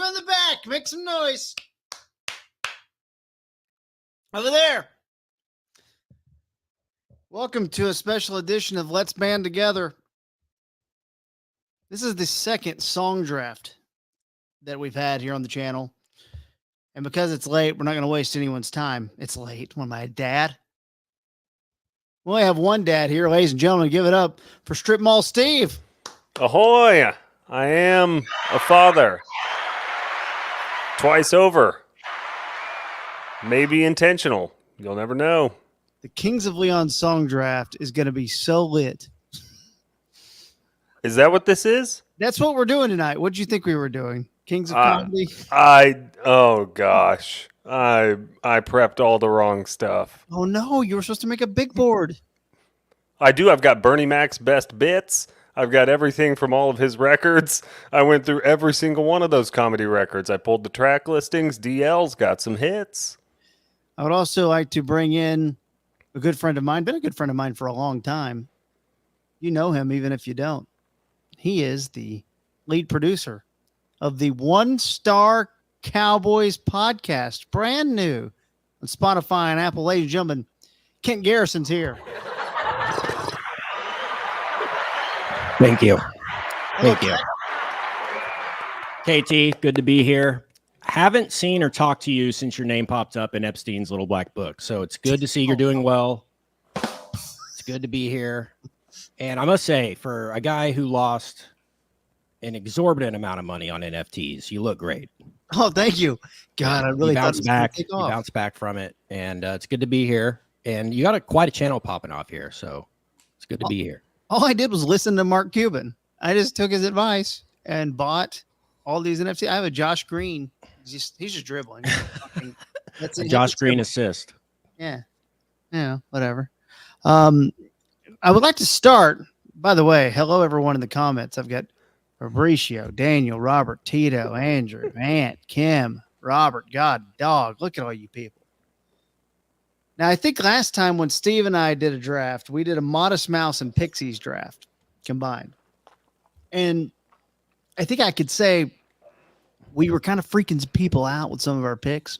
in the back. Make some noise. Over there. Welcome to a special edition of Let's Band Together. This is the second song draft that we've had here on the channel. And because it's late, we're not going to waste anyone's time. It's late. When my dad. We only have one dad here, ladies and gentlemen. Give it up for Strip Mall Steve. Ahoy! I am a father. Twice over. Maybe intentional. You'll never know. The Kings of Leon song draft is going to be so lit. Is that what this is? That's what we're doing tonight. What did you think we were doing? Kings of Comedy? Oh gosh. I prepped all the wrong stuff. Oh no, you were supposed to make a big board. I do. I've got Bernie Mac's best bits. I've got everything from all of his records. I went through every single one of those comedy records. I pulled the track listings. DL's got some hits. I would also like to bring in a good friend of mine, been a good friend of mine for a long time. You know him, even if you don't. He is the lead producer of the One Star Cowboys Podcast, brand new on Spotify and Apple. Ladies and gentlemen, Kent Garrison's here. Thank you. Thank you. KT, good to be here. Haven't seen or talked to you since your name popped up in Epstein's Little Black Book. So it's good to see you're doing well. It's good to be here. And I must say, for a guy who lost an exorbitant amount of money on NFTs, you look great. Oh, thank you. God, I really bounced back. You bounced back from it. And it's good to be here. And you got quite a channel popping off here. So it's good to be here. All I did was listen to Mark Cuban. I just took his advice and bought all these NFTs. I have a Josh Green. He's just dribbling. That's a Josh Green assist. Yeah. Yeah, whatever. I would like to start, by the way, hello everyone in the comments. I've got Fabricio, Daniel, Robert, Tito, Andrew, Ant, Kim, Robert, God, Dog. Look at all you people. Now, I think last time when Steve and I did a draft, we did a Modest Mouse and Pixies draft combined. And I think I could say we were kind of freaking people out with some of our picks.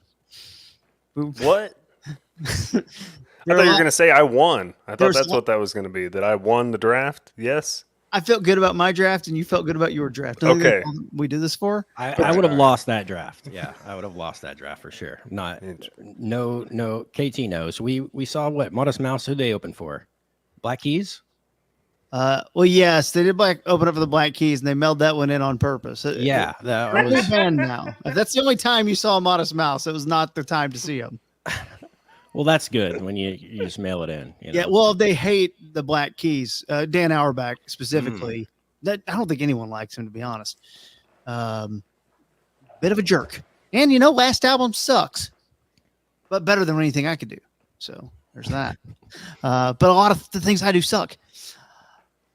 What? I thought you were going to say I won. I thought that's what that was going to be, that I won the draft. Yes. I felt good about my draft, and you felt good about your draft. Okay. We did this for? I would have lost that draft. Yeah, I would have lost that draft for sure. No. KT knows. We saw what Modest Mouse. Who they open for? Black Keys. Well, yes, they did open up for the Black Keys, and they mailed that one in on purpose. Yeah, that was banned now. If that's the only time you saw Modest Mouse, it was not the time to see him. Well, that's good when you just mail it in. You know? Yeah, well, they hate the Black Keys. Dan Auerbach specifically. I don't think anyone likes him, to be honest. Bit of a jerk. And, last album sucks. But better than anything I could do. So there's that. But a lot of the things I do suck.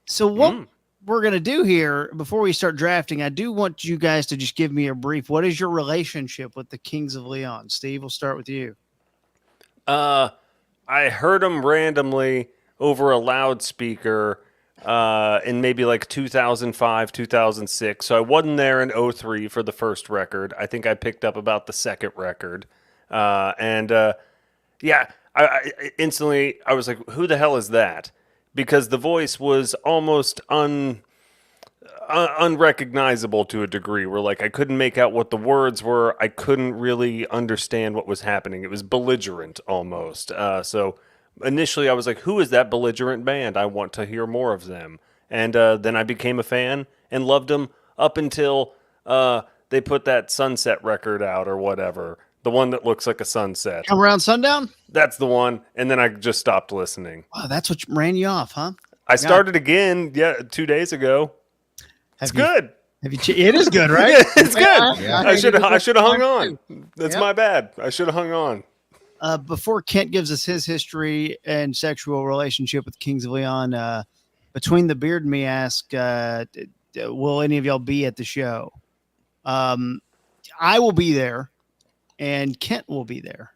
So what we're going to do here, before we start drafting, I do want you guys to just give me a brief. What is your relationship with the Kings of Leon? Steve, we'll start with you. I heard them randomly over a loudspeaker in maybe like 2005, 2006. So I wasn't there in 2003 for the first record. I think I picked up about the second record. I instantly, I was like, who the hell is that? Because the voice was almost unrecognizable to a degree, where like I couldn't make out what the words were. I couldn't really understand what was happening. It was belligerent almost. So initially I was like, who is that belligerent band? I want to hear more of them. And then I became a fan and loved them up until they put that Sunset record out or whatever. The one that looks like a sunset. Come Around Sundown? That's the one. And then I just stopped listening. Wow, that's what ran you off, huh? I started again 2 days ago. It's good. It is good, right? It's good. I should have hung on. That's my bad. I should have hung on. Before Kent gives us his history and sexual relationship with Kings of Leon, between the beard and me, ask, will any of y'all be at the show? I will be there, and Kent will be there,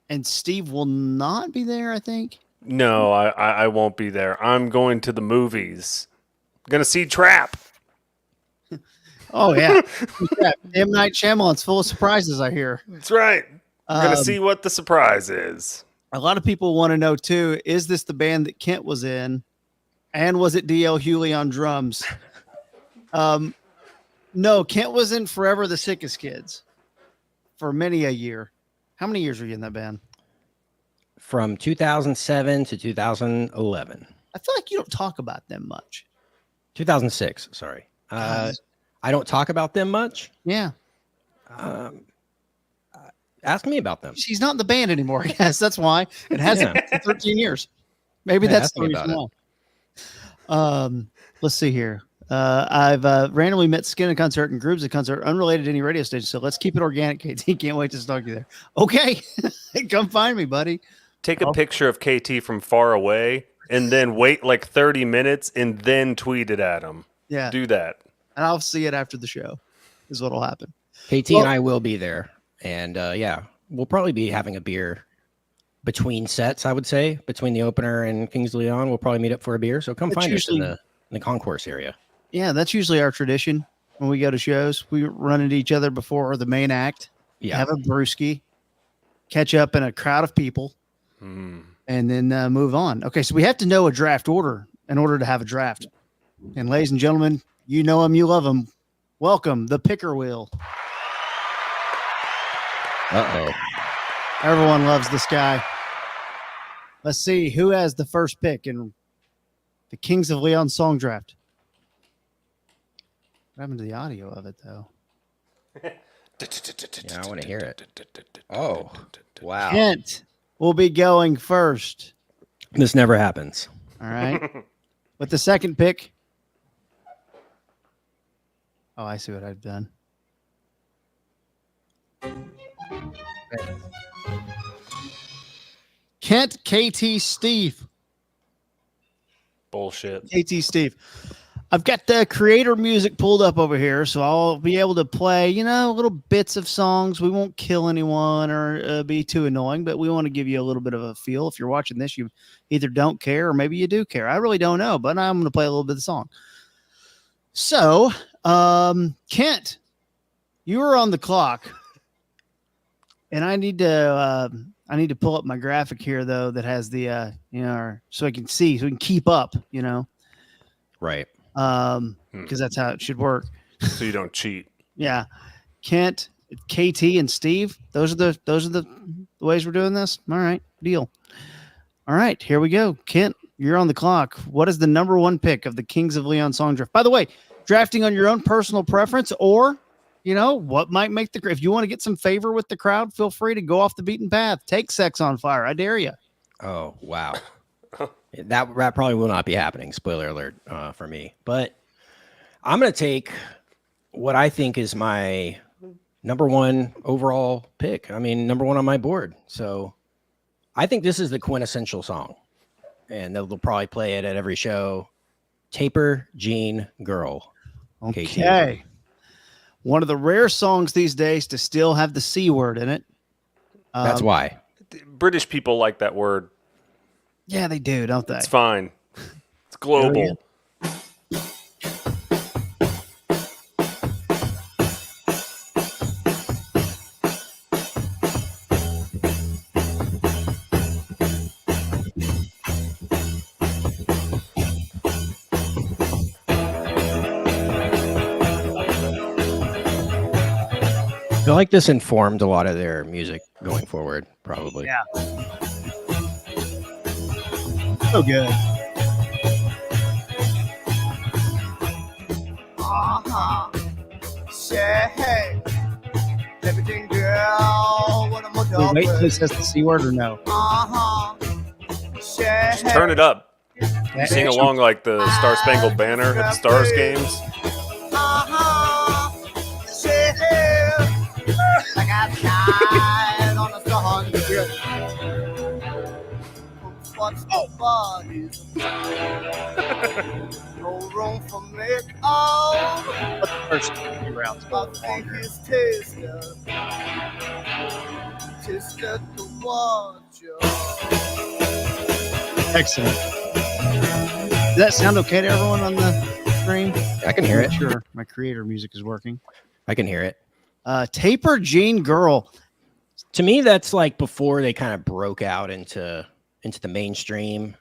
and Steve will not be there, I think. No, I won't be there. I'm going to the movies. I'm going to see Trap. Oh yeah. Yeah. M. Night Shyamalan's full of surprises, I hear. That's right. We're going to Um, see what the surprise is. A lot of people want to know too, is this the band that Kent was in? And was it DL Hewley on drums? No, Kent was in Forever the Sickest Kids for many a year. How many years were you in that band? From 2007 to 2011. I feel like you don't talk about them much. 2006, sorry. I don't talk about them much. Yeah. Ask me about them. She's not in the band anymore. Yes, that's why. It hasn't been for 13 years. Maybe Yeah, that's ask the me reason about why. Let's see here. I've randomly met Skin at concert and Grooves at concert, unrelated to any radio station. So let's keep it organic, KT. Can't wait to talk to you there. Okay. Come find me, buddy. Take a picture of KT from far away and then wait like 30 minutes and then tweet it at him. Yeah. Do that. And I'll see it after the show is what'll happen. KT and I will be there. And yeah, we'll probably be having a beer between sets, I would say. Between the opener and Kings of Leon, we'll probably meet up for a beer. So come That's find us in usually- the concourse area. Yeah, that's usually our tradition when we go to shows. We run into each other before the main act, Yeah. have a brewski, catch up in a crowd of people, and then move on. Okay, so we have to know a draft order in order to have a draft. And ladies and gentlemen, you know him, you love him. Welcome, the picker wheel. Uh-oh. Everyone loves this guy. Let's see who has the first pick in the Kings of Leon song draft. What happened to the audio of it, though? Yeah, I want to hear it. Oh, wow. Kent will be going first. This never happens. All right. With the second pick. Oh, I see what I've done. Kent, KT, Steve. Bullshit. KT, Steve. I've got the creator music pulled up over here, so I'll be able to play, little bits of songs. We won't kill anyone or be too annoying, but we want to give you a little bit of a feel. If you're watching this, you either don't care or maybe you do care. I really don't know, but I'm going to play a little bit of the song. So, Kent, you are on the clock, and I need to pull up my graphic here though that has the so I can see, so we can keep up, Right. because that's how it should work. So you don't cheat. Yeah, Kent, KT, and Steve. Those are the ways we're doing this. All right, deal. All right, here we go. Kent, you're on the clock. What is the number one pick of the Kings of Leon song draft? By the way, drafting on your own personal preference, or what might make if you want to get some favor with the crowd, feel free to go off the beaten path. Take Sex on Fire. I dare you. Oh, wow. That probably will not be happening. Spoiler alert for me. But I'm going to take what I think is my number one overall pick. I mean, number one on my board. So I think this is the quintessential song. And they'll probably play it at every show. Taper Jean Girl. Okay. One of the rare songs these days to still have the C word in it. That's why. British people like that word. Yeah, they do, don't they? It's fine. It's global. I feel like this informed a lot of their music going forward, probably. Yeah. So good. Say, everything girl, what am I Wait till it says the C word or no? Just turn it up. You sing along like the Star Spangled Banner at the Stars games. Like outside on a song. What's nobody's no room for make all. What's the first few rounds? I think it's tasted to watch you. Excellent. Does that sound okay to everyone on the screen? I can hear it. Sure, my creator music is working. I can hear it. Taper Jean Girl. To me, that's like before they kind of broke out into the mainstream.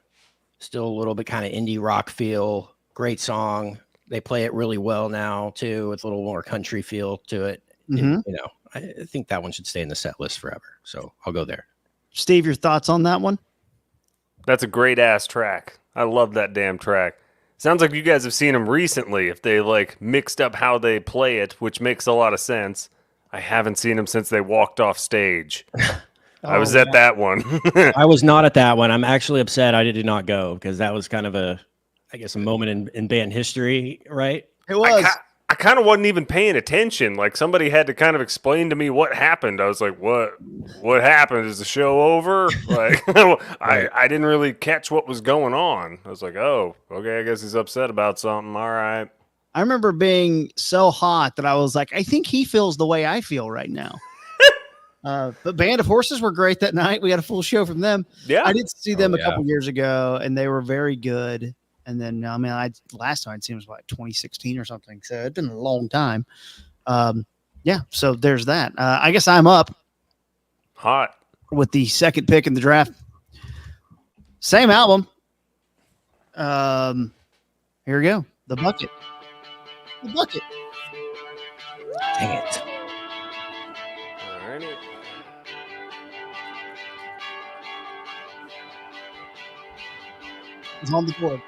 Still a little bit kind of indie rock feel. Great song. They play it really well now too. With a little more country feel to it. Mhm. And, I think that one should stay in the set list forever. So I'll go there. Steve, your thoughts on that one? That's a great ass track. I love that damn track. Sounds like you guys have seen them recently. If they like mixed up how they play it, which makes a lot of sense. I haven't seen them since they walked off stage. I was at that one. I was not at that one. I'm actually upset I did not go because that was kind of a moment in band history, right? It was. I kind of wasn't even paying attention. Like somebody had to kind of explain to me what happened. I was like, what happened? Is the show over? Like I didn't really catch what was going on. I was like, oh, okay, I guess he's upset about something. All right. I remember being so hot that I was like, I think he feels the way I feel right now. But Band of Horses were great that night. We had a full show from them. Yeah. I did see them a couple years ago, and they were very good. And then, last time I'd seen was like 2016 or something. So it's been a long time. So there's that. I guess I'm up Hot. with the second pick in the draft. Same album. Here we go. The Bucket. The Bucket. Dang it. All righty. It's on the board.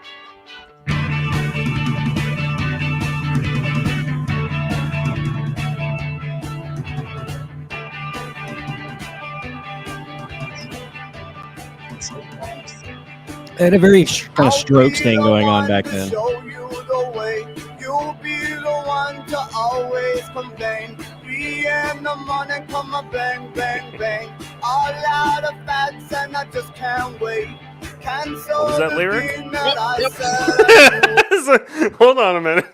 They had a very kind of Strokes thing going on back then. Show you the way. You'll be the one to always complain. 3 in the morning, come a bang, bang, bang. All out of facts, and I just can't wait. Cancel What was that the lyric? thing that I said. Hold on a minute.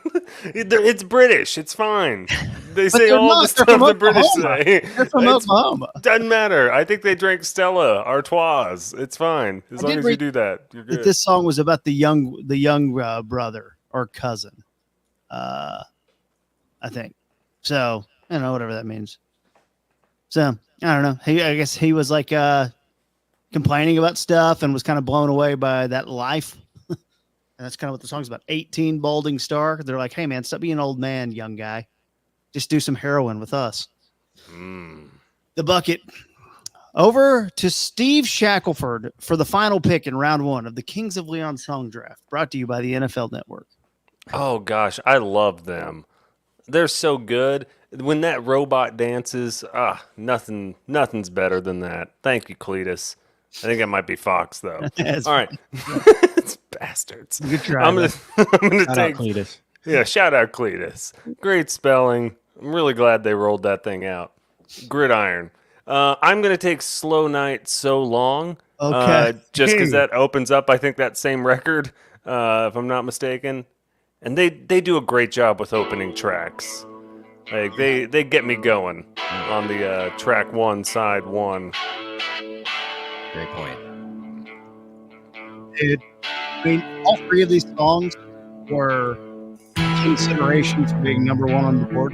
It's British. It's fine. They say they're all not. the stuff They're from the British Oklahoma. say. They're from Oklahoma. Doesn't matter. I think they drank Stella Artois. It's fine as long as you do that. You're good. This song was about the young brother or cousin, I think. So I don't know, whatever that means. So I don't know. I guess he was like complaining about stuff and was kind of blown away by that life. And that's kind of what the song's about. 18 balding star. They're like, hey man, stop being an old man, young guy. Just do some heroin with us. The Bucket. Over to Steve Shackelford for the final pick in round 1 of the Kings of Leon Song Draft, brought to you by the NFL Network. Oh gosh, I love them. They're so good. When that robot dances, nothing's better than that. Thank you, Cletus. I think it might be Fox though. All right, it's bastards. Good try. I'm gonna Shout out take. Cletus. Yeah, shout out Cletus. Great spelling. I'm really glad they rolled that thing out. Gridiron. I'm going to take Slow Night So Long. Okay. Just because that opens up, I think, that same record, if I'm not mistaken. And they do a great job with opening tracks. Like they get me going on the track 1, side 1. Great point. Dude, I mean, all 3 of these songs were consideration for being number 1 on the board.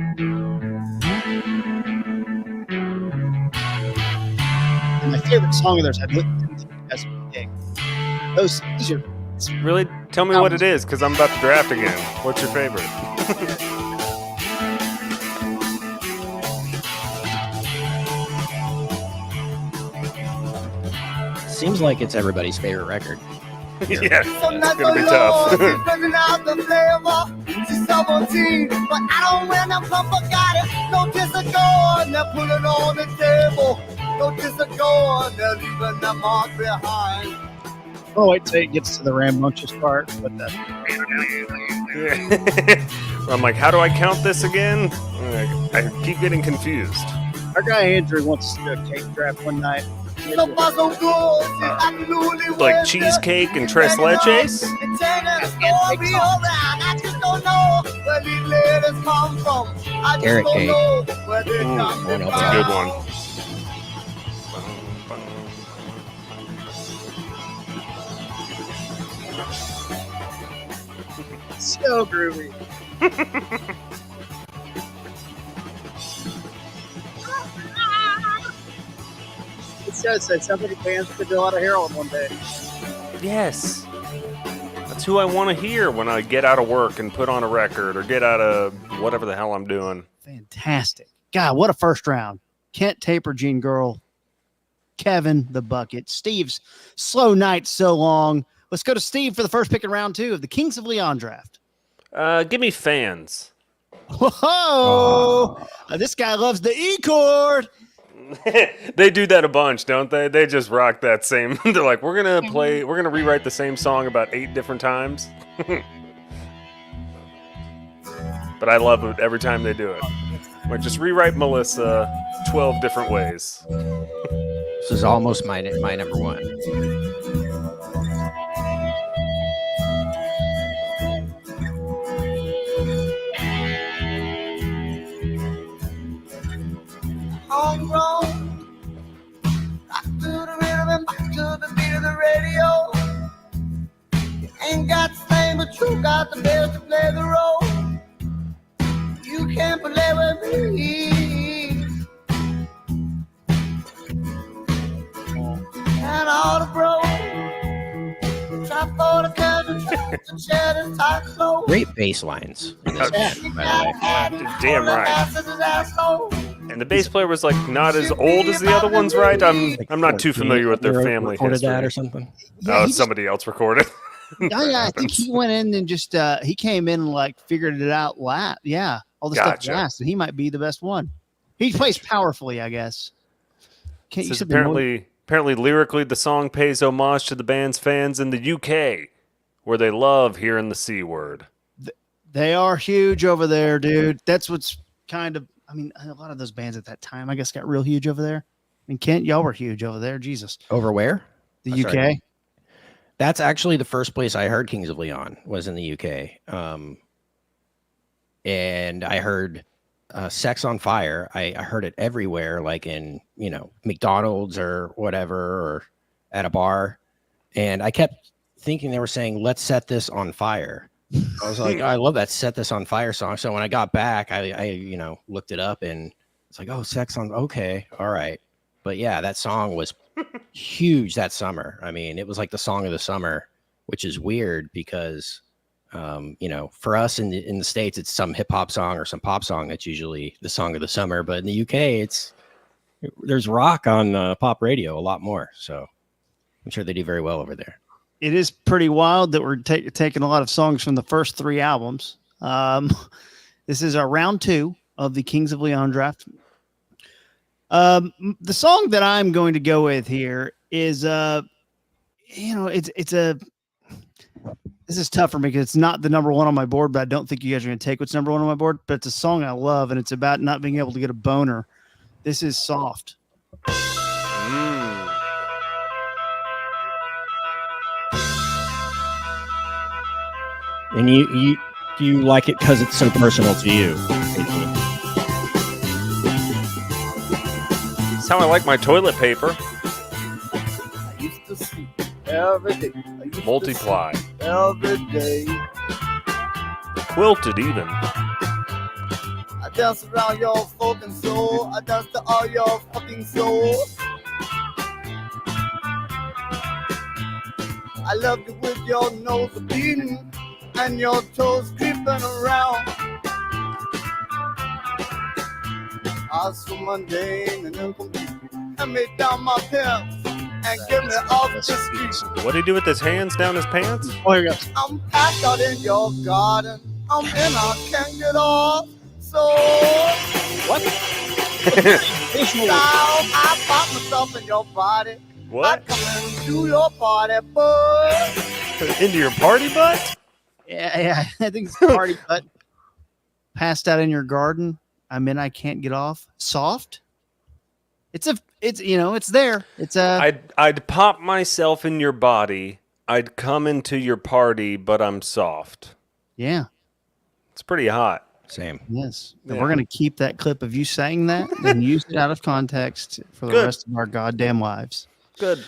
And my favorite song of theirs, I've listened to as a pick. These are Really? Tell me what it is, because I'm about to draft again. What's your favorite? Seems like it's everybody's favorite record. Yeah, it's going to be tough. She's 17, but I don't wear no comfort, got it. No kiss a go, they're putting on the table. No kiss a go, they're leaving the mark behind. Oh, wait till it gets to the rambunctious part. But I'm like, how do I count this again? I keep getting confused. our guy Andrew wants to do a cake draft one night. Like cheesecake and tres leches? Carrot cake. That's a good one. So groovy. It does say some of the bands could do a lot of heroin one day. Yes. That's who I want to hear when I get out of work and put on a record or get out of whatever the hell I'm doing. Fantastic. God, what a first round. Kent Taper, Gene Girl, Kevin the Bucket, Steve's Slow Night So Long. Let's go to Steve for the first pick in round 2 of the Kings of Leon draft. Give me Fans. Whoa! This guy loves the E chord. They do that a bunch, don't they? They just rock that same. They're like, we're gonna rewrite the same song about 8 different times. But I love it every time they do it. Like, just rewrite Melissa 12 different ways. This is almost my number one. Homegrown. Back to the rhythm and back to the beat of the radio. You ain't got the name, but you got the bells to play the role. You can't play with me. And all the bros try for the cousin, try to shed his tight clothes. Great bass lines in this band, by the way. Damn right. And the bass player was like not as old as the other ones, right? I'm not too familiar with their family recorded that history. or something. Yeah, he Somebody else recorded. Yeah, I think he went in and just he came in and like figured it out Yeah, all the stuff last, and he might be the best one. He plays powerfully, I guess. Can't you Apparently, lyrically, the song pays homage to the band's fans in the UK, where they love hearing the C word. They are huge over there, dude. That's what's kind of. I mean, a lot of those bands at that time, I guess, got real huge over there. And Kent, y'all were huge over there. Jesus. Over where? The I'm UK. sorry. That's actually the first place I heard Kings of Leon was in the UK. And I heard Sex on Fire. I heard it everywhere, like in, McDonald's or whatever, or at a bar. And I kept thinking they were saying, let's set this on fire. I was like, I love that Set This on Fire song. So when I got back, I looked it up and it's like, oh, Sex on, okay, all right. But yeah, that song was huge that summer. I mean, it was like the song of the summer, which is weird because, for us in the States, it's some hip hop song or some pop song that's usually the song of the summer. But in the UK, there's rock on pop radio a lot more. So I'm sure they do very well over there. It is pretty wild that we're taking a lot of songs from the first 3 albums. This is our round 2 of the Kings of Leon draft. The song that I'm going to go with here is, this is tough for me because it's not the number 1 on my board, but I don't think you guys are going to take what's number 1 on my board. But it's a song I love, and it's about not being able to get a boner. This is Soft. And you like it because it's so personal to you. That's how I like my toilet paper. I used to sleep every day. Multiply. Every day. Quilted even. I dance around your fucking soul. I dance to all your fucking souls. I love you with your nose bleeding and your toes creeping around. I was so mundane and incomplete. Hand me down my pants and give me off the street. What did he do with his hands down his pants? Oh, here we go. I'm packed out in your garden. I'm in, I can't get off. So What? I pop myself in your body. What? I come into your party, boy. Into your party butt? Yeah, I think it's party, but passed out in your garden. I can't get off. Soft. It's there. It's I'd pop myself in your body. I'd come into your party, but I'm soft. Yeah. It's pretty hot. Same. Yes. And Yeah. we're going to keep that clip of you saying that and use it out of context for the Good. rest of our goddamn lives. Good.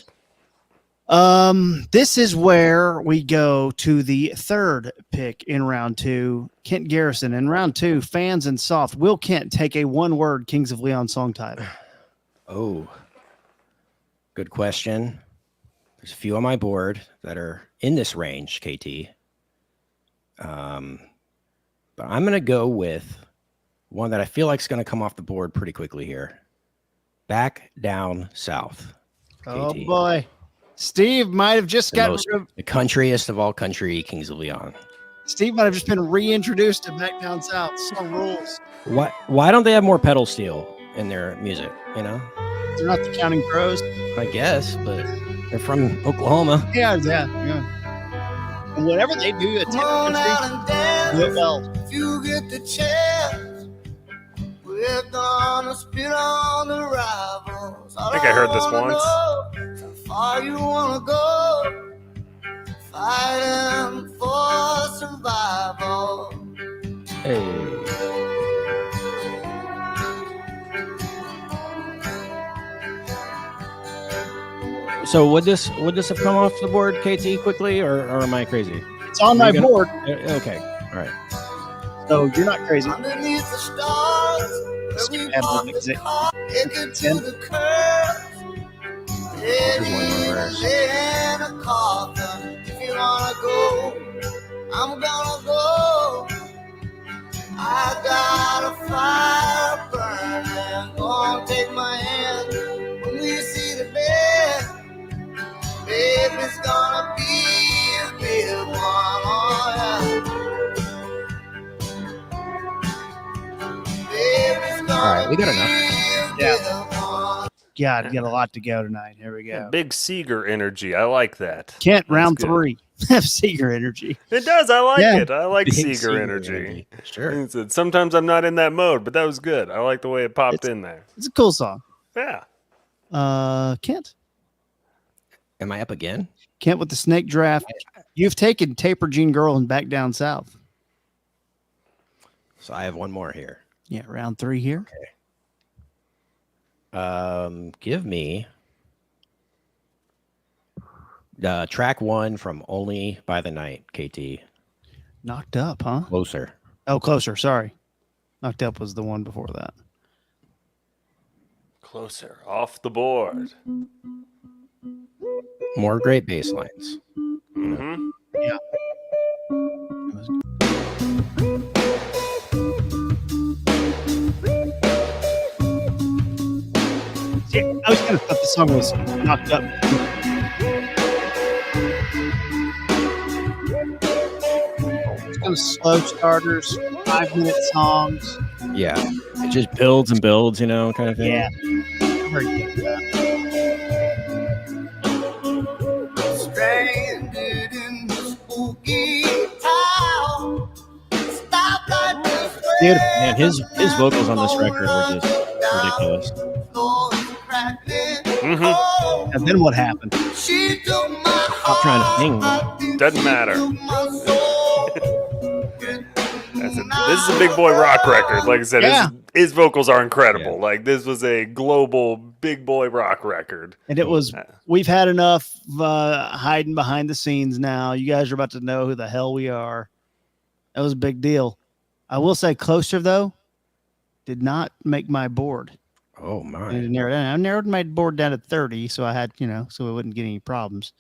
This is where we go to the third pick in round 2. Kent Garrison. In round 2, fans and soft. Will Kent take a one-word Kings of Leon song title? Oh, good question. There's a few on my board that are in this range, KT. But I'm going to go with one that I feel like is going to come off the board pretty quickly here. Back Down South. Oh, KT. boy. Steve might have just got The countryest of all country Kings of Leon. Steve might have just been reintroduced to Back Down South. Song rules. Why don't they have more pedal steel in their music? You know, They're not the Counting Crows. I guess, but they're from Oklahoma. Yeah. And whatever they do, it's Come on out country. and dance Do it well. if you get the chance. We're gonna spit on the rivals. I think I heard this once. How far you wanna go? Fighting for survival. Hey. So would this have come off the board, KT, quickly, or am I crazy? It's on my board, Okay, all right. so you're not crazy. Underneath the stars, where we Have park an the exit. car, take it to the curb. There's one more verse. Lay in a coffin. If you wanna go, I'm gonna go. I got a fire burning. Gonna take my hand when we see the bed. Baby's gonna be a big one. Oh, yeah. Baby's gonna All right, we got enough. be a Yeah. big one. God, you got a lot to go tonight. Here we go. Big Seeger energy. I like that. Kent, That's round good. 3. Have Seeger energy. It does. I like Yeah. it. I like Big Seeger Seeger energy. Sure. Sometimes I'm not in that mode, but that was good. I like the way it popped It's- in there. It's a cool song. Yeah. Kent. Am I up again? Kent with the snake draft. You've taken Taper Jean Girl and Back Down South. So I have one more here. Yeah, round 3 here. Give me track 1 from Only by the Night, KT. Knocked Up, huh? Closer. Oh, Closer. Sorry. Knocked Up was the one before that. Closer. Off the board. More great bass lines. Mm-hmm. Yeah, I was kind of thought the song was Knocked Up. It's kind of slow starters, 5-minute songs. Yeah. It just builds and builds, you know, kind of thing. Yeah. Very good for that. Stranded in the spooky town. Stop at the Beautiful. Man, his vocals on this record were just ridiculous. Mm-hmm. And then what happened? She took my Stop trying to sing. Doesn't matter. That's it. This is a big boy rock record. Like I said, Yeah. his vocals are incredible. Yeah. Like this was a global big boy rock record. And it was, we've had enough hiding behind the scenes now. You guys are about to know who the hell we are. That was a big deal. I will say Closer, though, did not make my board. Oh, I my. narrowed it down. I narrowed my board down to 30, so I had, so we wouldn't get any problems.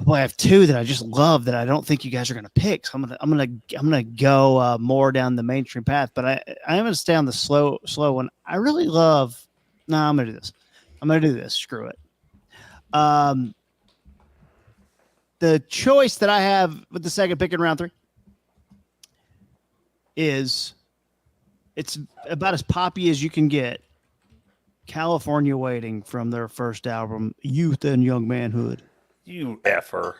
Boy, I have 2 that I just love that I don't think you guys are going to pick. So I'm gonna go more down the mainstream path, but I am going to stay on the slow one. I really love. No, I'm going to do this. I'm going to do this. Screw it. The choice that I have with the second pick in round 3 is it's about as poppy as you can get. California Waiting from their first album, Youth and Young Manhood. You effer.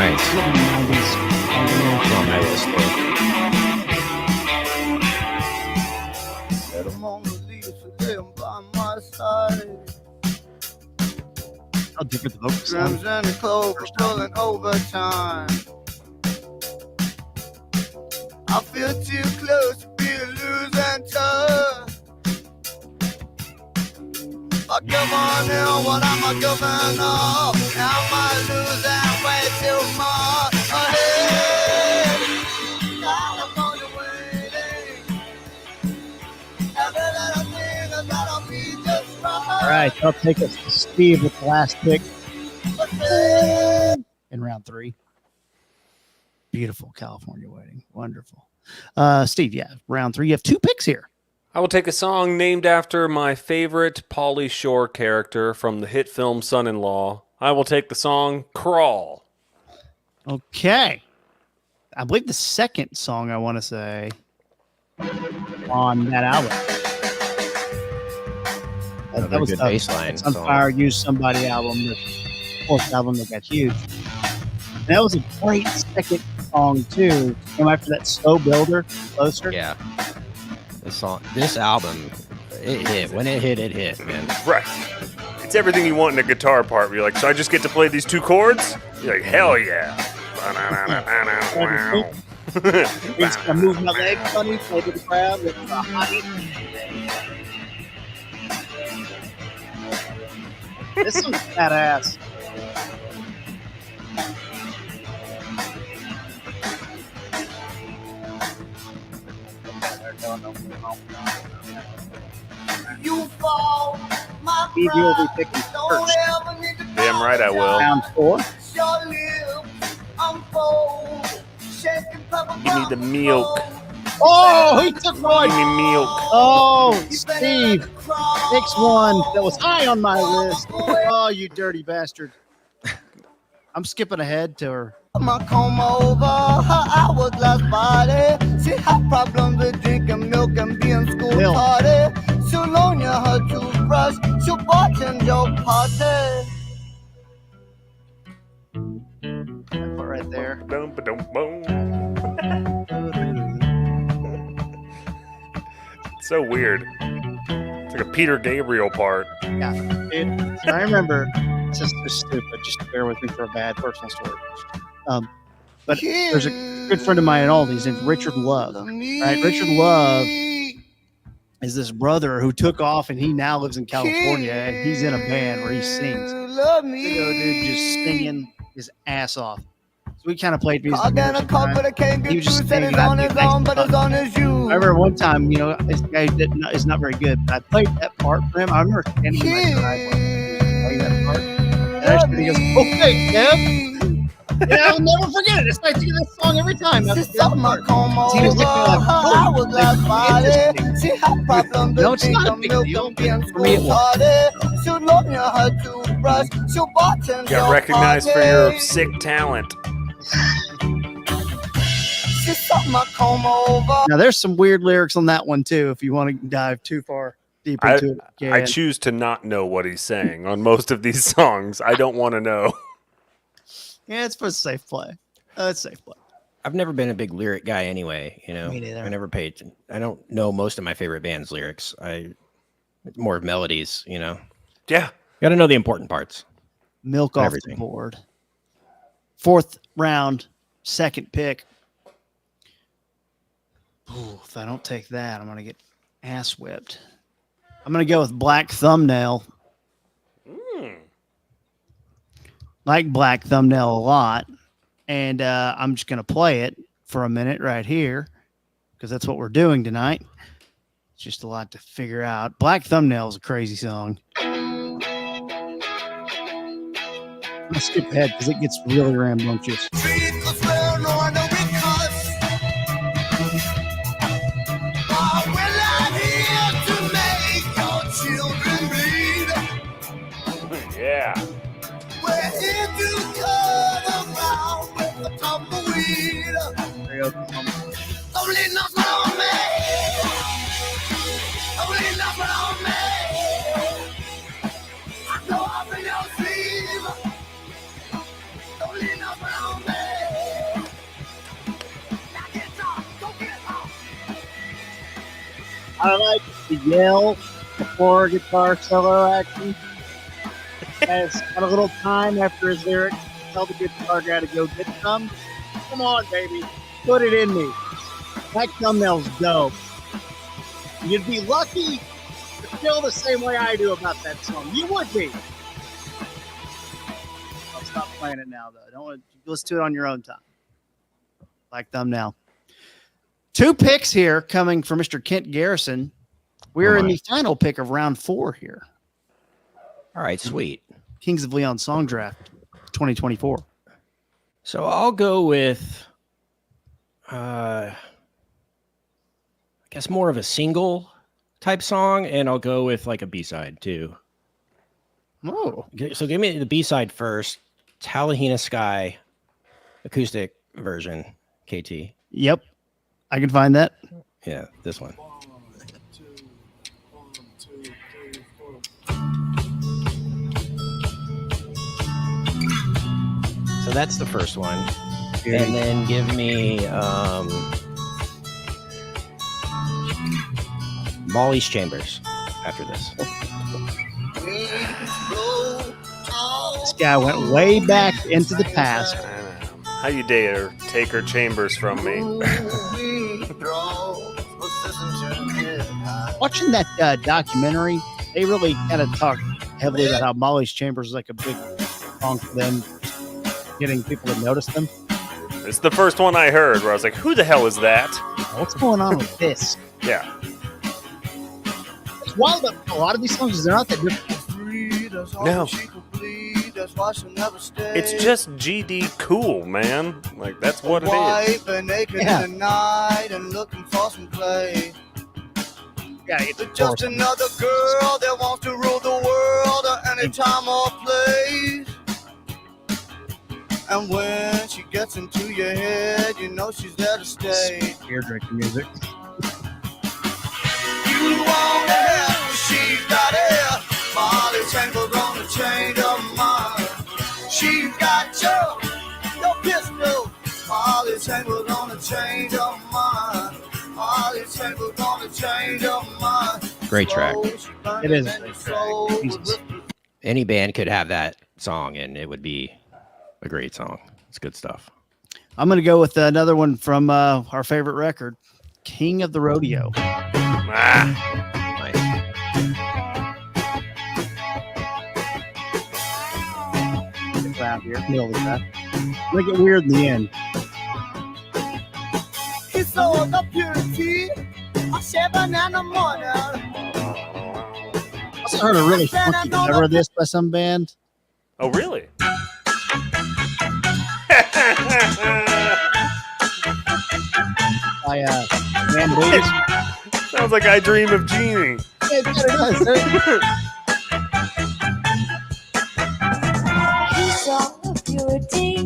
Nice. It's on my list. Let 'em on the leash and lay 'em by my side. How different the vocals sound. Drums and the clover pulling overtime. I feel too close to be losing I give on and what am I giving up? Am I losing way too much? Ahead, California waiting. Every little thing is gonna be just right. All right, I'll take us to Steve with the last pick in round 3. Beautiful California Waiting. Wonderful. Steve, yeah, round 3. You have 2 picks here. I will take a song named after my favorite Pauly Shore character from the hit film Son-in-Law. I will take the song Crawl. Okay. I believe the second song I want to say on that album. Another good bass line It's on song. Fire, Use Somebody album, the 4th album that got huge. And that was a great second song too. Came after that Slow Builder, Closer. Yeah. This album, it hit. When it hit, man. Right. It's everything you want in a guitar part. Where you're like, so I just get to play these 2 chords? You're like, hell yeah. It's gonna move my leg funny, play to the crowd with the hottie. This one's badass. You fall, my Steve, you will be picking don't first. ever need to Damn right I will. Round 4. Your lips unfold, shaking purple Give me the milk. Oh, he took Give one. me milk. Oh, Steve picks one that was high on my list. Oh, you dirty bastard. I'm skipping ahead to her. My comb over her hourglass body. She had problems with drinking milk and being school Milk. tardy. She'll loan you her toothbrush. She'll bartend your party. That part right there. Dum, ba-dum, boom. It's so weird. It's like a Peter Gabriel part. Yeah. Dude, I remember, this is just stupid. Just bear with me for a bad personal story. But there's a good friend of mine in all these named Richard Love. Right? Richard Love is this brother who took off and he now lives in California and he's in a band where he sings. Love Big me. old dude just singing his ass off. So we kind of played music. I got a together cup, but I can't He get was through. just Said singing, it's on I'd his be nice own, but to it's on his you. I remember one time, this guy is not very good, but I played that part for him. I remember standing in my driveway playing that part. And actually he goes, okay, Kev. And I'll never forget it. It's like singing this song every time. That's She the saw best my part. comb over He was looking her like, oh, hourglass body. She had problems No, with it's not a drinking big milk deal. and being For me, it school was. tardy. She'll loan you her toothbrush. She'll bartend Got your recognized for party. your sick talent. She saw my comb over. Now, there's some weird lyrics on that one, too, if you want to dive too far deep into it. I Yeah. choose to not know what he's saying on most of these songs. I don't want to know. Yeah, it's for a safe play. It's safe play. I've never been a big lyric guy anyway, Me neither. I never paid. I don't know most of my favorite band's lyrics. It's more of melodies, Yeah. Got to know the important parts. Milk off Everything. the board. 4th round, second pick. Ooh, if I don't take that, I'm going to get ass whipped. I'm going to go with Black Thumbnail. Like Black Thumbnail a lot. And I'm just going to play it for a minute right here because that's what we're doing tonight. It's just a lot to figure out. Black Thumbnail is a crazy song. I'm going to skip ahead because it gets really rambunctious. Treat well, no one know because we're not here to make your children bleed. Yeah. We're here to cut around with the tumbleweed. Don't leave nothing on me. Don't leave nothing on me. I know I'm in your sleeve. Don't leave nothing on me. Now get off. Don't get off. I like to yell before guitar solo action. Has got a little time after his lyrics. Tell the guitar guy to go get some. Come on, baby. Put it in me. That thumbnail's dope. You'd be lucky if feel the same way I do about that song. You would be. I'll stop playing it now, though. Don't want to listen to it on your own time. Like thumbnail. 2 picks here coming from Mr. Kent Garrison. We're in the final pick of round 4 here. All right, sweet. Kings of Leon Song Draft 2024. So I'll go with, I guess more of a single type song, and I'll go with like a B-side too. Oh, So give me the B-side first. Talahina Sky acoustic version, KT. yep. I can find that. Yeah, this one. So that's the first one. And then give me Molly's Chambers after this. This guy went way back into the past. How you dare take her chambers from me? Watching that documentary, they really kind of talk heavily about how Molly's Chambers is like a big song for them, getting people to notice them. It's the first one I heard where I was like, who the hell is that? What's going on with this? Yeah. It's wild that a lot of these songs, they're not that different. No. It's just GD cool, man. Like, that's what it is. Yeah. In the night and looking for some play. Yeah, it's Just another girl that wants to rule the world at any time or place. And when she gets into your head, you know she's there to stay. beer drinking music. You want it, she's got it. Molly tangled on the chain of mine. She's got your pistol. Molly tangled on the chain of mine. Molly tangled on the chain of mine. Great track. It is a great track. Jesus. Any band could have that song, and it would be a great song. It's good stuff. I'm going to go with another one from our favorite record, King of the Rodeo. Ah, Nice. It's out here, middle of that. Make it weird in the end. He sold the purity of 7 in the morning. I also heard a really funky cover of this by some band. oh, really? By Man Davis. Sounds like I Dream of Jeannie. It does. He saw the purity,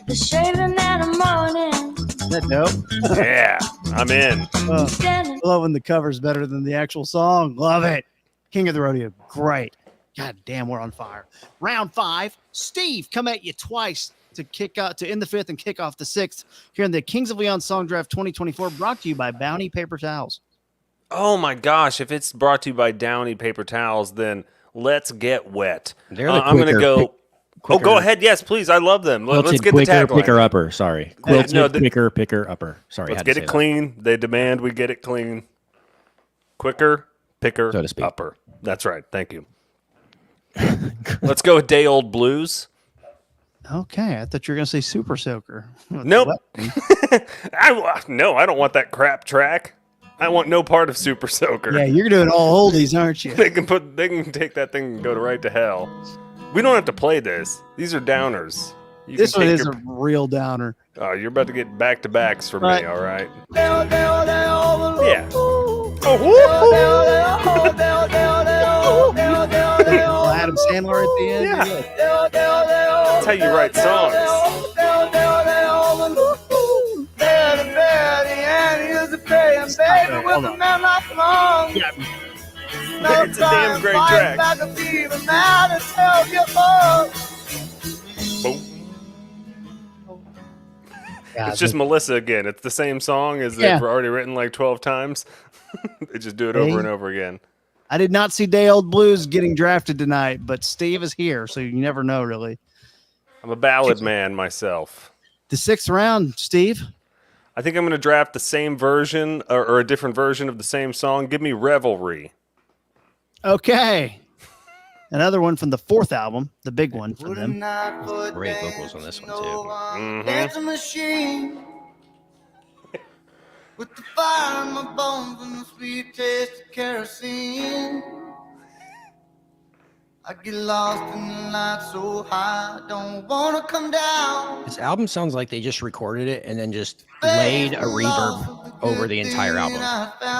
the shaving in the morning. Isn't that dope? Yeah, I'm in. Standing Loving the covers better than the actual song. Love it. King of the Rodeo. Great. God damn, we're on fire. Round 5. Steve, come at you twice to kick out to end the 5th and kick off the 6th here in the Kings of Leon Song Draft 2024, brought to you by Bounty Paper Towels. Oh my gosh, if it's brought to you by Downy Paper Towels, then let's get wet. They're the I'm going to quicker- go. quicker- go ahead. Yes, please. I love them. Let's Quilted get the quicker, tagline. picker upper. Sorry. Quilted no, the- quicker, picker upper. Sorry. Let's had to get say it that. clean. They demand we get it clean. Quicker, picker, So to speak. upper. That's right. Thank you. Let's go with Day Old Blues. Okay, I thought you were going to say Super Soaker. Nope. What? No, I don't want that crap track. I want no part of Super Soaker. Yeah, you're doing all oldies, aren't you? They can take that thing and go right to hell. We don't have to play this. These are downers. You This can one take is your- a real downer. Oh, you're about to get back to backs from Right. me, all right? Yeah. Yeah. Adam Sandler at the end. Yeah. That's how you write songs. It's a damn great track. Boom. Yeah, It's just Melissa again. It's the same song as Yeah. they've already written like 12 times. They just do it over and over again. I did not see Day Old Blues getting drafted tonight, but Steve is here, so you never know, really. I'm a ballad man myself. The 6th round, Steve. I think I'm going to draft the same version or a different version of the same song. Give me Revelry. Okay. Another one from the fourth album, the big one for them. Great vocals on this one, too. Mhm. Dancing machine with the fire in my bones and the sweet taste of kerosene. I get lost in the light so high, don't wanna come down. This album sounds like they just recorded it and then just laid a reverb over the entire album.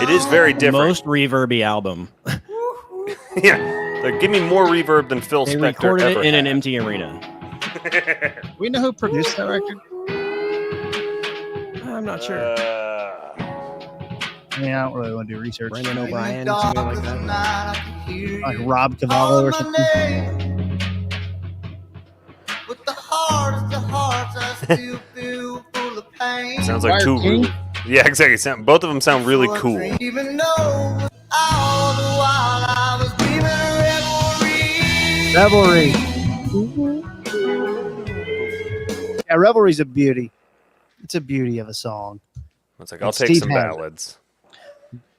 It is very different. Most reverby album. Yeah, like, give me more reverb than Phil They Spector recorded ever it in had. an empty arena. We know who produced that record? I'm not sure. I mean, I don't really want to do research. Brendan O'Brien, something like that. Like Rob Cavallo or something. With the heart of hearts, I still feel full of pain. Sounds like Fire two. King? Yeah, exactly. Both of them sound really cool. Even though all the while I was dreaming revelry. Yeah, Revelry's a beauty. It's a beauty of a song. It's like, I'll And take Steve some has it. ballads.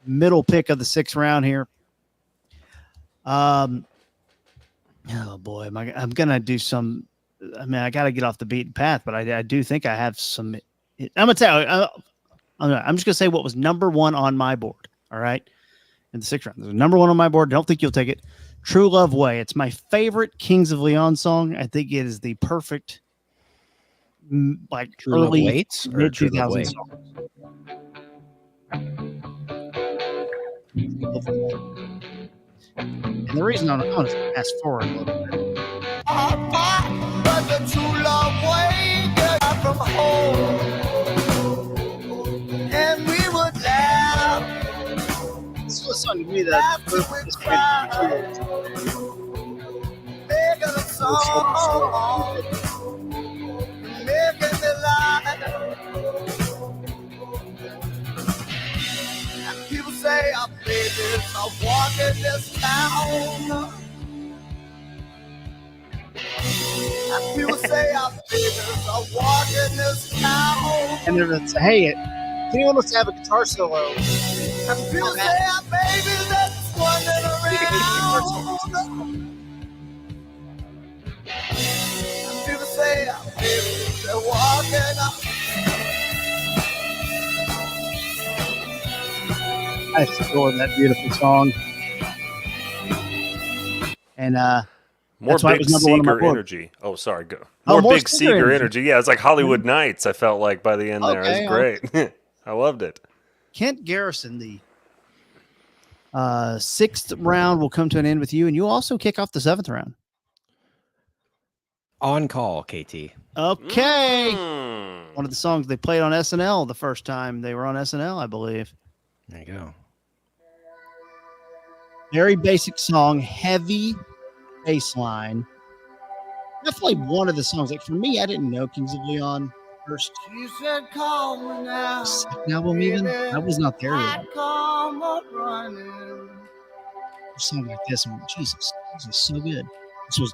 Middle pick of the 6th round here. Oh boy, I'm gonna do some. I mean, I got to get off the beaten path, but I do think I have some. I'm gonna tell you. I'm just gonna say what was number 1 on my board. All right, in the 6th round, there's number 1 on my board. Don't think you'll take it. True Love Way. It's my favorite Kings of Leon song. I think it is the perfect, like True Love early Waits or mid True Love 2000s Way? song. And the reason I'm going to fast forward a little bit. But the true love way got from home. And we would laugh. This was a song to me that After we cried. Making a song. Making me lie. And people say our babies are walking this town. And people say our babies are walking this town. and they're going to say, hey, anyone wants to have a guitar solo? And people say our babies are wandering around. And people say our babies are walking up. I just adore that beautiful song. And More That's why it Big was number 1 on my Seeger board. energy. Oh, sorry. Go. Oh, More more Big Seeger Seeger energy. energy. Yeah, it's like Hollywood Nights, I felt like, by the end there. Okay, It was great. I loved it. Kent Garrison, the 6th round will come to an end with you, and you also kick off the 7th round. On call, KT. Okay. Mm. One of the songs they played on SNL the first time they were on SNL, I believe. There you go. Very basic song, heavy bass line. Definitely one of the songs. Like for me, I didn't know Kings of Leon first She said, call me now. second album even. I was not there yet. I'd come up running. A song like this, I'm like, Jesus, this is so good. This was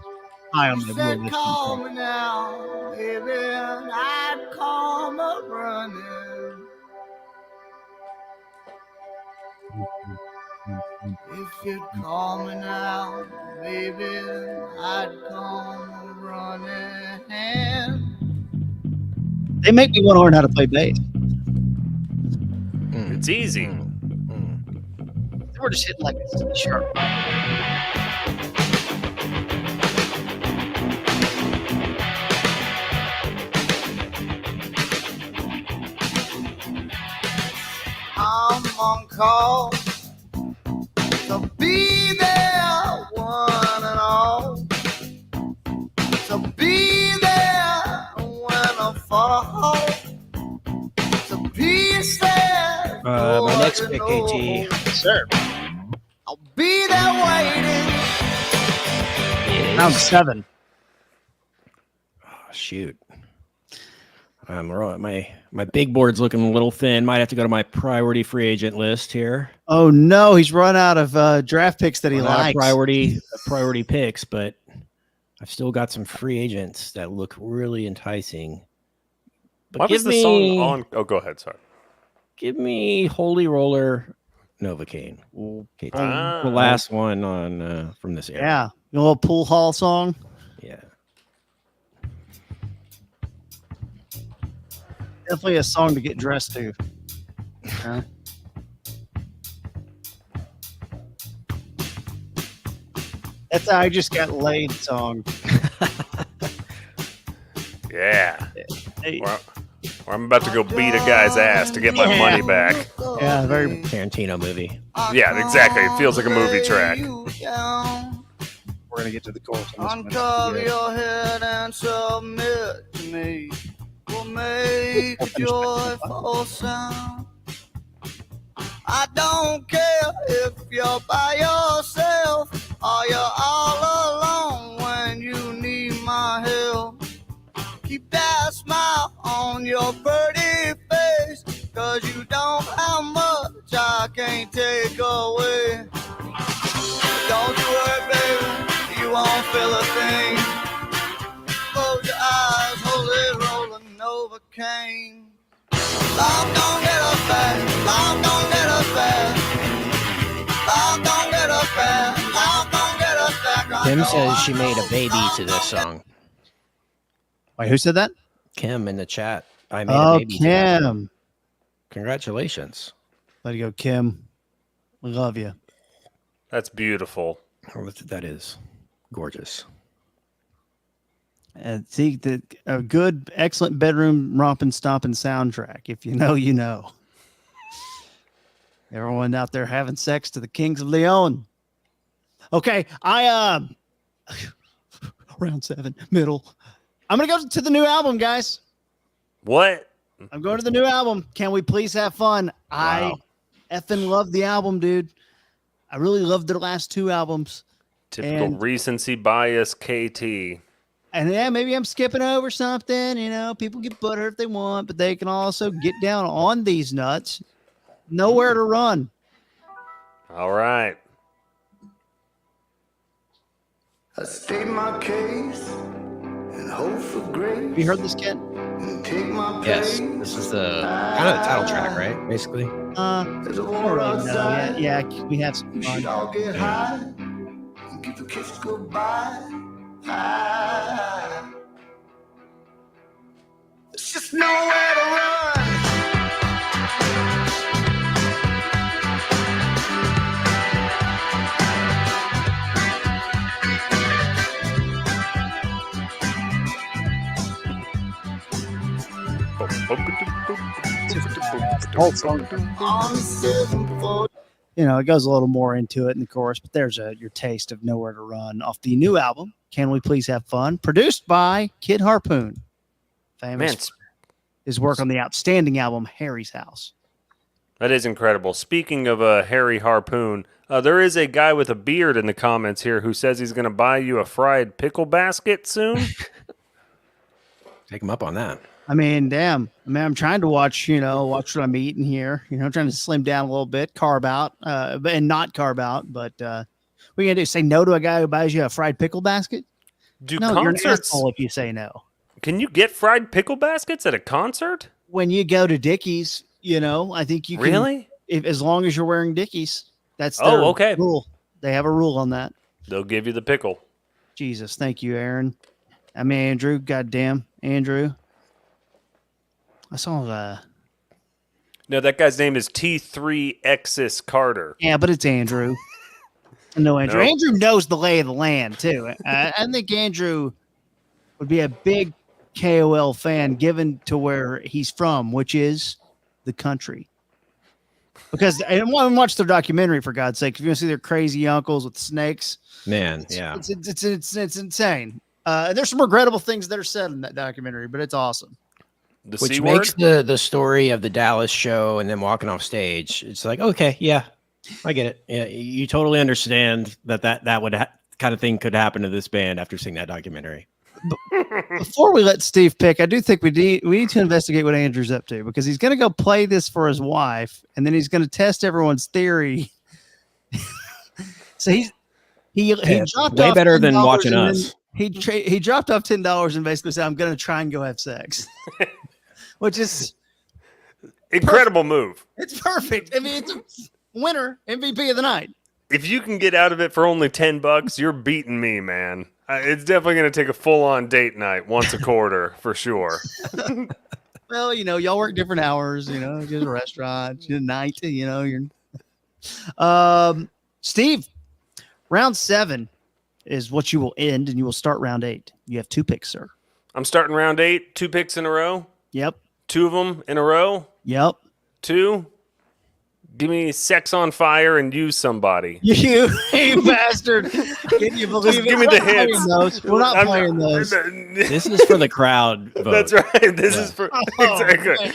high on She my said, board. call me now, baby. I'd come up running. If you'd call me now, baby, I'd come running. They make me want to learn how to play bass. It's easy. They were just hitting like a C sharp. I'm on call to be there, one and all. To be there when I fall. To be there. My next pick, KT. Sir. I'll be there waiting. Round 7. Oh, shoot. My big board's looking a little thin. Might have to go to my priority free agent list here. Oh no, he's run out of draft picks that he Run out of likes. priority picks, but I've still got some free agents that look really enticing. But Why was the song on? Oh, go ahead. Sorry. Give me Holy Roller Novocaine. Okay, Ah. the last one on from this era. Yeah. A little pool hall song. Yeah. Definitely a song to get dressed to. Yeah. That's how I just got laid song. Yeah. Hey, Well, I'm about to go beat a guy's ass to get my money back. yeah, very. Tarantino movie. Yeah, exactly. It feels like a movie track. We're gonna get to the chorus on this Uncover one. your head and submit to me. We'll make a joyful sound. I don't care if you're by yourself or you're all alone when you need my help. Keep that smile on your pretty face, 'cause you don't have much I can't take away. Don't you worry, baby, you won't feel a thing. Close your eyes, hold it rolling over cane. Love don't get us back, love don't get us back. Love don't get us back, love don't get us back. Kim says she made a baby to this song. Wait, who said that? Kim in the chat. I made a Oh, baby to that song. Kim. Congratulations. Let it go, Kim. We love you. That's beautiful. Oh, that is gorgeous. And see, a good, excellent bedroom romping, stomping soundtrack. If you know, you know. Everyone out there having sex to the Kings of Leon. Okay, round 7, middle. I'm gonna go to the new album, guys. What? I'm going to the new album. Can we please have fun? Wow. I effing love the album, dude. I really loved their last 2 albums. Typical And- recency bias, KT. And yeah, maybe I'm skipping over something. You know, people get butthurt if they want, but they can also get down on these nuts. Nowhere to run. All right. I state my case and hope for grace. Have you heard this, Kent? And take my Yes, place. this is the kind of the title track, right? Basically. There's a I don't war really know. outside. Yeah, we have some We should fun. all get high and give a kiss goodbye. There's just nowhere to run. On 740. You know, it goes a little more into it in the chorus, but there's your taste of Nowhere to Run off the new album. Can We Please Have Fun? Produced by Kid Harpoon. Famous Man, for his work on the outstanding album Harry's House. that is incredible. Speaking of Harry Harpoon, there is a guy with a beard in the comments here who says he's going to buy you a fried pickle basket soon. Take him up on that. I mean, damn. I mean, I'm trying to watch what I'm eating here. You know, trying to slim down a little bit, carb out, and not carb out. But what are you gonna do? Say no to a guy who buys you a fried pickle basket? Do No, you're an concerts? asshole if you say no. Can you get fried pickle baskets at a concert? When you go to Dickies, you know, I think you can. Really? If, as long as you're wearing Dickies, that's their okay. rule. They have a rule on that. They'll give you the pickle. Jesus, thank you, Aaron. I mean, Andrew. Goddamn, Andrew. I saw No, that guy's name is T3Xis Carter. yeah, but it's Andrew. No, Andrew. Nope. Andrew knows the lay of the land too. I think Andrew would be a big KOL fan, given to where he's from, which is the country. Because I watch their documentary, for God's sake. If you want to see their crazy uncles with snakes, Man, yeah. it's insane. There's some regrettable things that are said in that documentary, but it's awesome. The Which C makes word? the story of the Dallas show and then walking off stage. It's like, okay, yeah, I get it. Yeah, you totally understand that would kind of thing could happen to this band after seeing that documentary. Before we let Steve pick, I do think we need to investigate what Andrew's up to, because he's going to go play this for his wife, and then he's going to test everyone's theory. So he dropped way off better than $10 watching and us. then He dropped off $10 and basically said, "I'm going to try and go have sex," which is Incredible move. it's perfect. I mean, winner, MVP of the night. If you can get out of it for only $10, you're beating me, man. It's definitely going to take a full-on date night once a quarter for sure. Well, y'all work different hours, just a restaurant, night, you're Steve, round 7 is what you will end, and you will start round 8. You have 2 picks, sir. I'm starting round 8, 2 picks in a row. Yep. 2 of them in a row. Yep. 2. Give me Sex on Fire and Use Somebody. You bastard. Can you believe it? Give me the hits. We're not playing those. This is for the crowd vote. That's right. This is for exactly.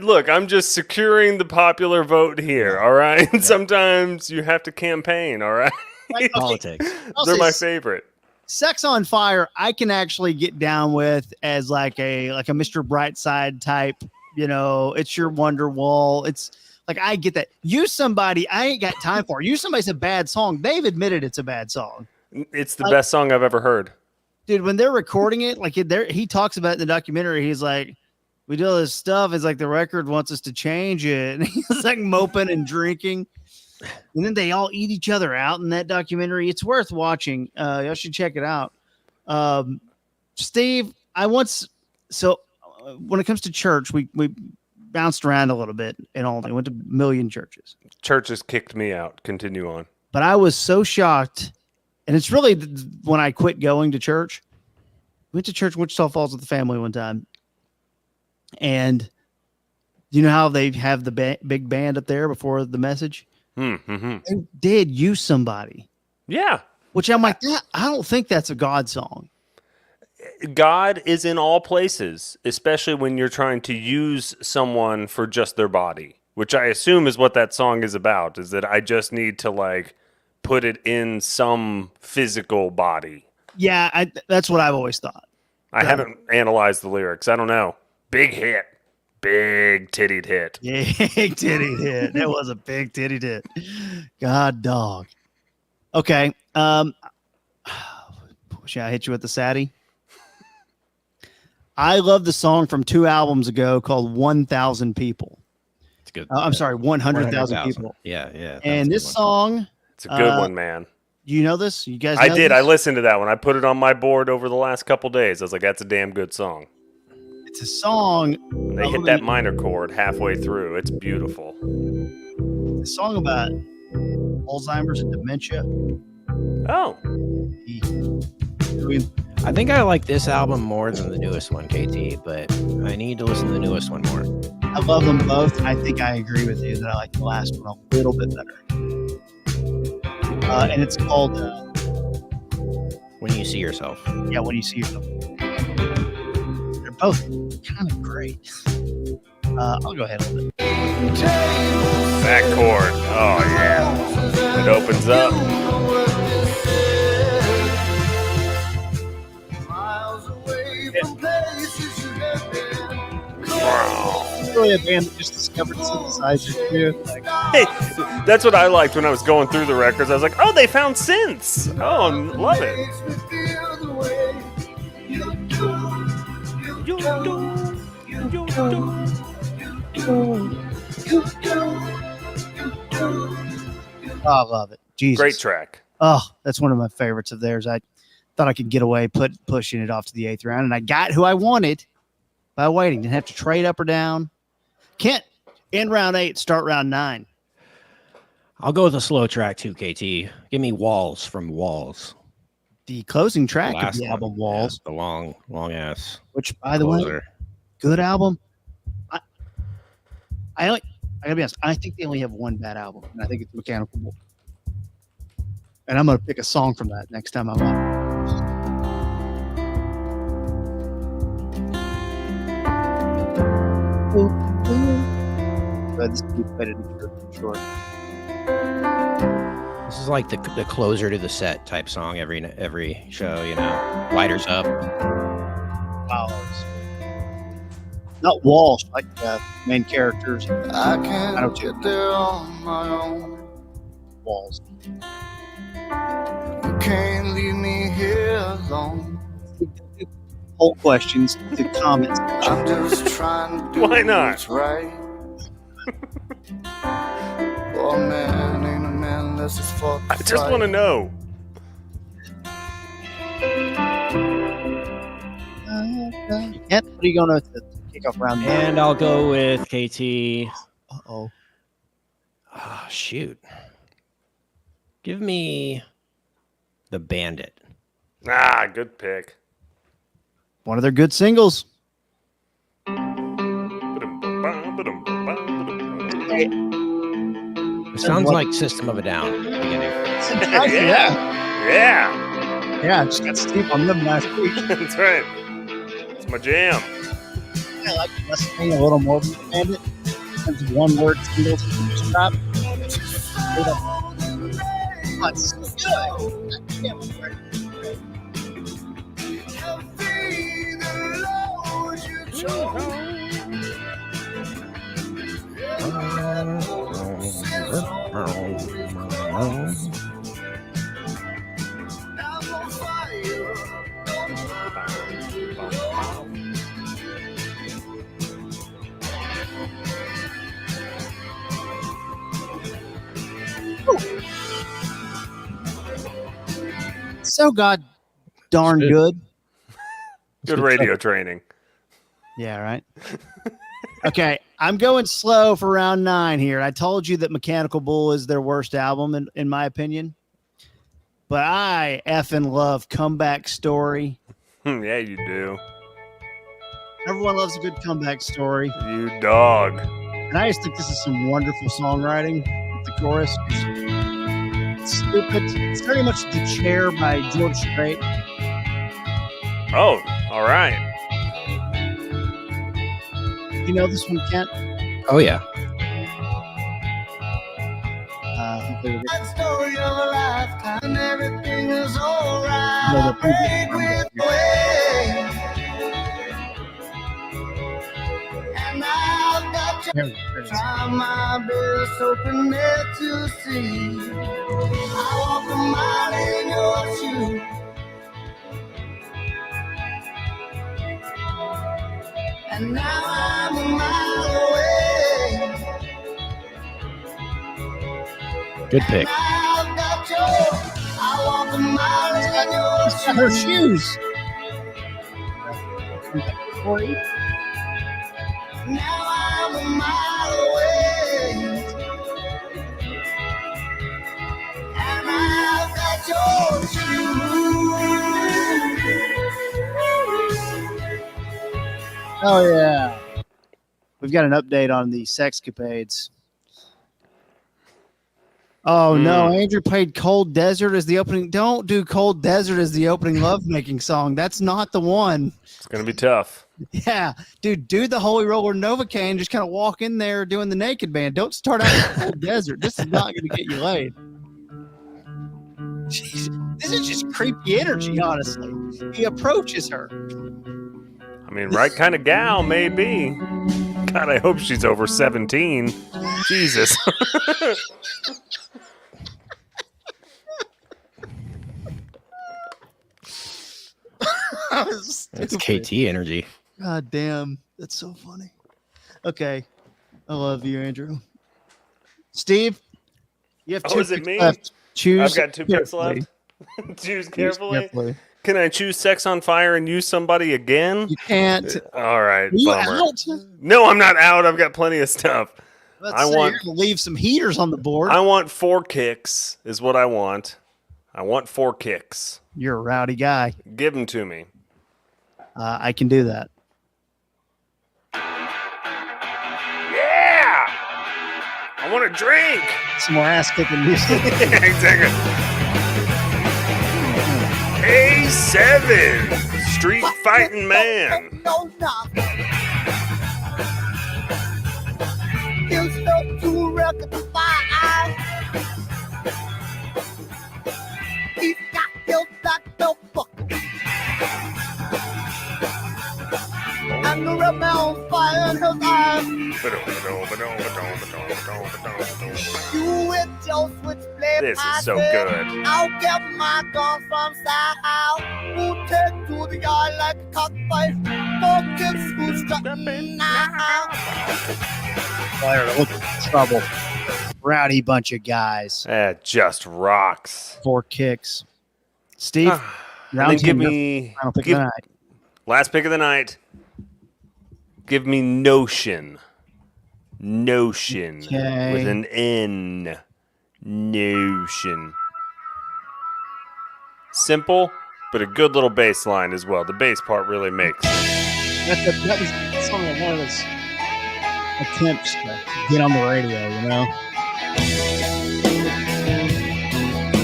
Look, I'm just securing the popular vote here. All right. Yeah. Sometimes you have to campaign. All right. Politics. They're my favorite. Sex on Fire, I can actually get down with as like a Mr. Brightside type. It's your Wonderwall. It's like, I get that. Use Somebody, I ain't got time for. Use Somebody's a bad song. They've admitted it's a bad song. It's the best song I've ever heard. Dude, when they're recording it, like he talks about it in the documentary, he's like, we do all this stuff. It's like the record wants us to change it. And he's like moping and drinking. And then they all eat each other out in that documentary. It's worth watching. Y'all should check it out. Steve, when it comes to church, we bounced around a little bit and all. I went to a million churches. Churches kicked me out. Continue on. But I was so shocked. And it's really when I quit going to church. Went to church in Wichita Falls with the family one time. And you know how they have the big band up there before the message? Mm-hmm. They did Use Somebody. Yeah. Which I'm like, I don't think that's a God song. God is in all places, especially when you're trying to use someone for just their body, which I assume is what that song is about, is that I just need to like put it in some physical body. Yeah, that's what I've always thought. I haven't analyzed the lyrics. I don't know. Big hit. Big tittied hit. Yeah, big tittied hit. That was a big tittied hit. God dog. Okay. Should I hit you with the Saddie? I love the song from 2 albums ago called 1,000 People. It's good. I'm sorry, 100,000 People. Yeah. And this song. It's a good one, man. You know this? You guys know I did. this? I listened to that one. I put it on my board over the last couple days. I was like, that's a damn good song. It's a song. And they hit that minor chord halfway through. It's beautiful. It's a song about Alzheimer's and dementia. Oh. I think I like this album more than the newest one, KT, but I need to listen to the newest one more. I love them both. I think I agree with you that I like the last one a little bit better. And it's called When You See Yourself. Yeah, When You See Yourself. They're both kind of great. I'll go ahead with it. That chord. Oh, yeah. It opens up. It's really a band that just discovered synthesizers too. Like, Hey, that's what I liked when I was going through the records. I was like, oh, they found synths. Oh, love it. oh, I love it. Jesus. Great track. Oh, that's one of my favorites of theirs. I thought I could get away pushing it off to the 8th round, and I got who I wanted by waiting. Didn't have to trade up or down. Can't end round 8, start round 9. I'll go with a slow track too, KT. Give me Walls from Walls. The closing track of Last the album one. Walls, Yeah, the long ass. which by the way, good album. I gotta be honest. I think they only have one bad album, and I think it's Mechanical Bull. And I'm gonna pick a song from that next time I'm on. But this is played it short. This is like the closer to the set type song every show, you know. Lighters Up. Wow. Not Walsh, like main characters. I can't get there on my own. Walls. You can't leave me here alone. Poll questions, the comments. I'm just trying to do Why not? what's right. For a man ain't a man unless it's for I just want to know. Kent, what are you going to kick off round 9? And I'll go with KT. Uh-oh. Oh, shoot. Give me the Bandit. Ah, good pick. One of their good singles. It sounds like System of a Down. at the beginning. Yeah. I just got Steve on them last week. That's right. It's my jam. I like the listening a little more than the Bandit. In terms of one-word singles and just drop. It's so good. I can't wait. So god darn good. Good radio training. Yeah, right. Okay, I'm going slow for round 9 here. I told you that Mechanical Bull is their worst album, in my opinion. But I effing love Comeback Story. Yeah, you do. Everyone loves a good comeback story. You dog. And I just think this is some wonderful songwriting with the chorus. It's stupid. It's very much The Chair by George Strait. Oh, all right. You know this one, Kent? Oh, yeah. That story of a lifetime, and everything is alright. No, the I prayed previous with way, and I've got to try my best, hoping there to see. I walk a mile in your shoes, and now I'm a mile away. Good pick. I've got your, I walk a mile in your She's got her shoes. Now I'm a mile away, and I've got your shoes. Oh, yeah. We've got an update on the Sexcapades. Oh, no. Andrew played Cold Desert as the opening. Don't do Cold Desert as the opening lovemaking song. That's not the one. It's going to be tough. Yeah. Dude, do the Holy Roller Novocaine. Just kind of walk in there doing the naked band. Don't start out with Cold Desert. This is not going to get you laid. Jeez, this is just creepy energy, honestly. He approaches her. I mean, right kind of gal, maybe. God, I hope she's over 17. Jesus. That's KT energy. God damn. That's so funny. Okay. I love you, Andrew. Steve, you have 2 is it picks me? left. Choose I've got 2 picks carefully. left. Choose Choose carefully. Can I choose Sex on Fire and use somebody again? You can't. All right. Are you Bummer. out? No, I'm not out. I've got plenty of stuff. Let's say you're gonna leave some heaters on the board. I want 4 kicks is what I want. I want 4 kicks. You're a rowdy guy. Give them to me. I can do that. Yeah! I want a drink. Some more ass kicking music. Yeah, exactly. A7 Street Fighting Man. No, no. You stop to rectify. He's got your black notebook. And the red man on fire in his eyes. You with your switchblade. This is so good. I'll get my gun from side. We'll take to the yard like a cockfight. For kids who's strutting now. Fire, look at trouble. rowdy bunch of guys. That just rocks. 4 kicks. Steve, And round then 10, give your me final pick of the night. last pick of the night. Give me Notion. Notion Okay. with an N. Notion. Simple, but a good little bass line as well. The bass part really makes it. That was some of one of those attempts to get on the radio, you know?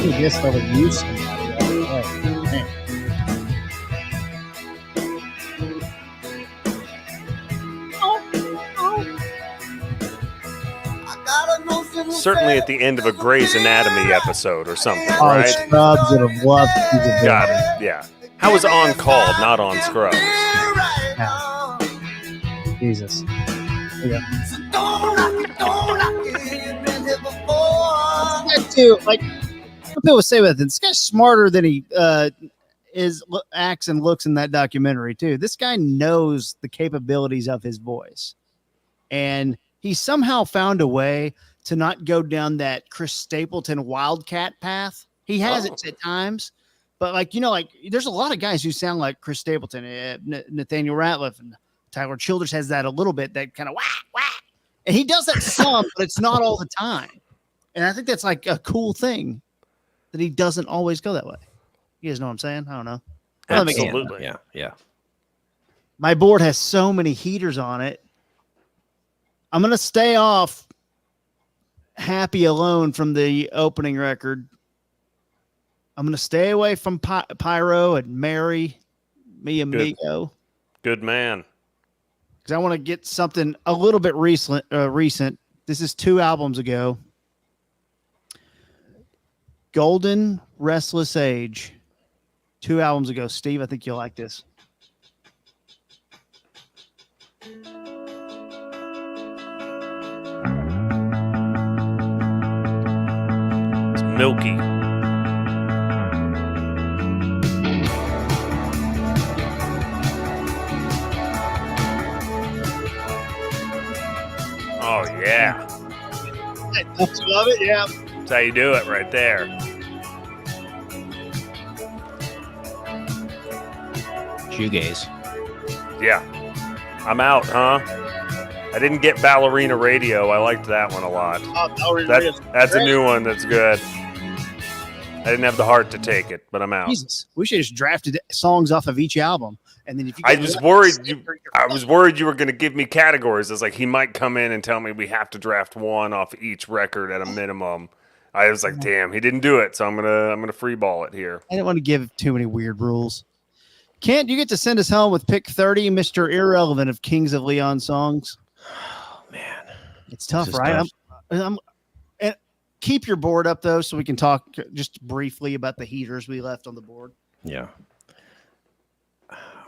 I guess I would use somebody. Oh, man. Certainly at the end of a Grey's Anatomy episode or something, Oh, right? Scrubs would have loved to do that. Got it. Yeah. How was On Call, not on Scrubs? Jesus. Yeah. That too, like what people say with it, this guy's smarter than he acts and looks in that documentary too. This guy knows the capabilities of his voice, and he somehow found a way to not go down that Chris Stapleton wildcat path. He has it at times, but like there's a lot of guys who sound like Chris Stapleton, Nathaniel Ratliff, and Tyler Childers has that a little bit, that kind of whack whack, and he does that some, but it's not all the time. And I think that's like a cool thing that he doesn't always go that way. You guys know what I'm saying? I don't know. Well, that makes sense. Absolutely. Yeah. My board has so many heaters on it. I'm going to stay off Happy Alone from the opening record. I'm going to stay away from Pyro and Mary, Mi Amigo. Good man. Because I want to get something a little bit recent. This is 2 albums ago. Golden Restless Age. 2 albums ago. Steve, I think you'll like this. It's milky. Oh, yeah. Don't you love it? Yeah. That's how you do it right there. Shoegaze. Yeah. I'm out, huh? I didn't get Ballerina Radio. I liked that one a lot. That's a new one that's good. I didn't have the heart to take it, but I'm out. Jesus, we should have just drafted songs off of each album, and then if you I was worried you were going to give me categories. It's like he might come in and tell me we have to draft one off each record at a minimum. I was like, damn, he didn't do it, so I'm gonna free ball it here. I didn't want to give too many weird rules. Kent, you get to send us home with pick 30, Mr. Irrelevant of Kings of Leon songs. Oh man, it's tough, This is right? tough. And keep your board up though, so we can talk just briefly about the heaters we left on the board. Yeah.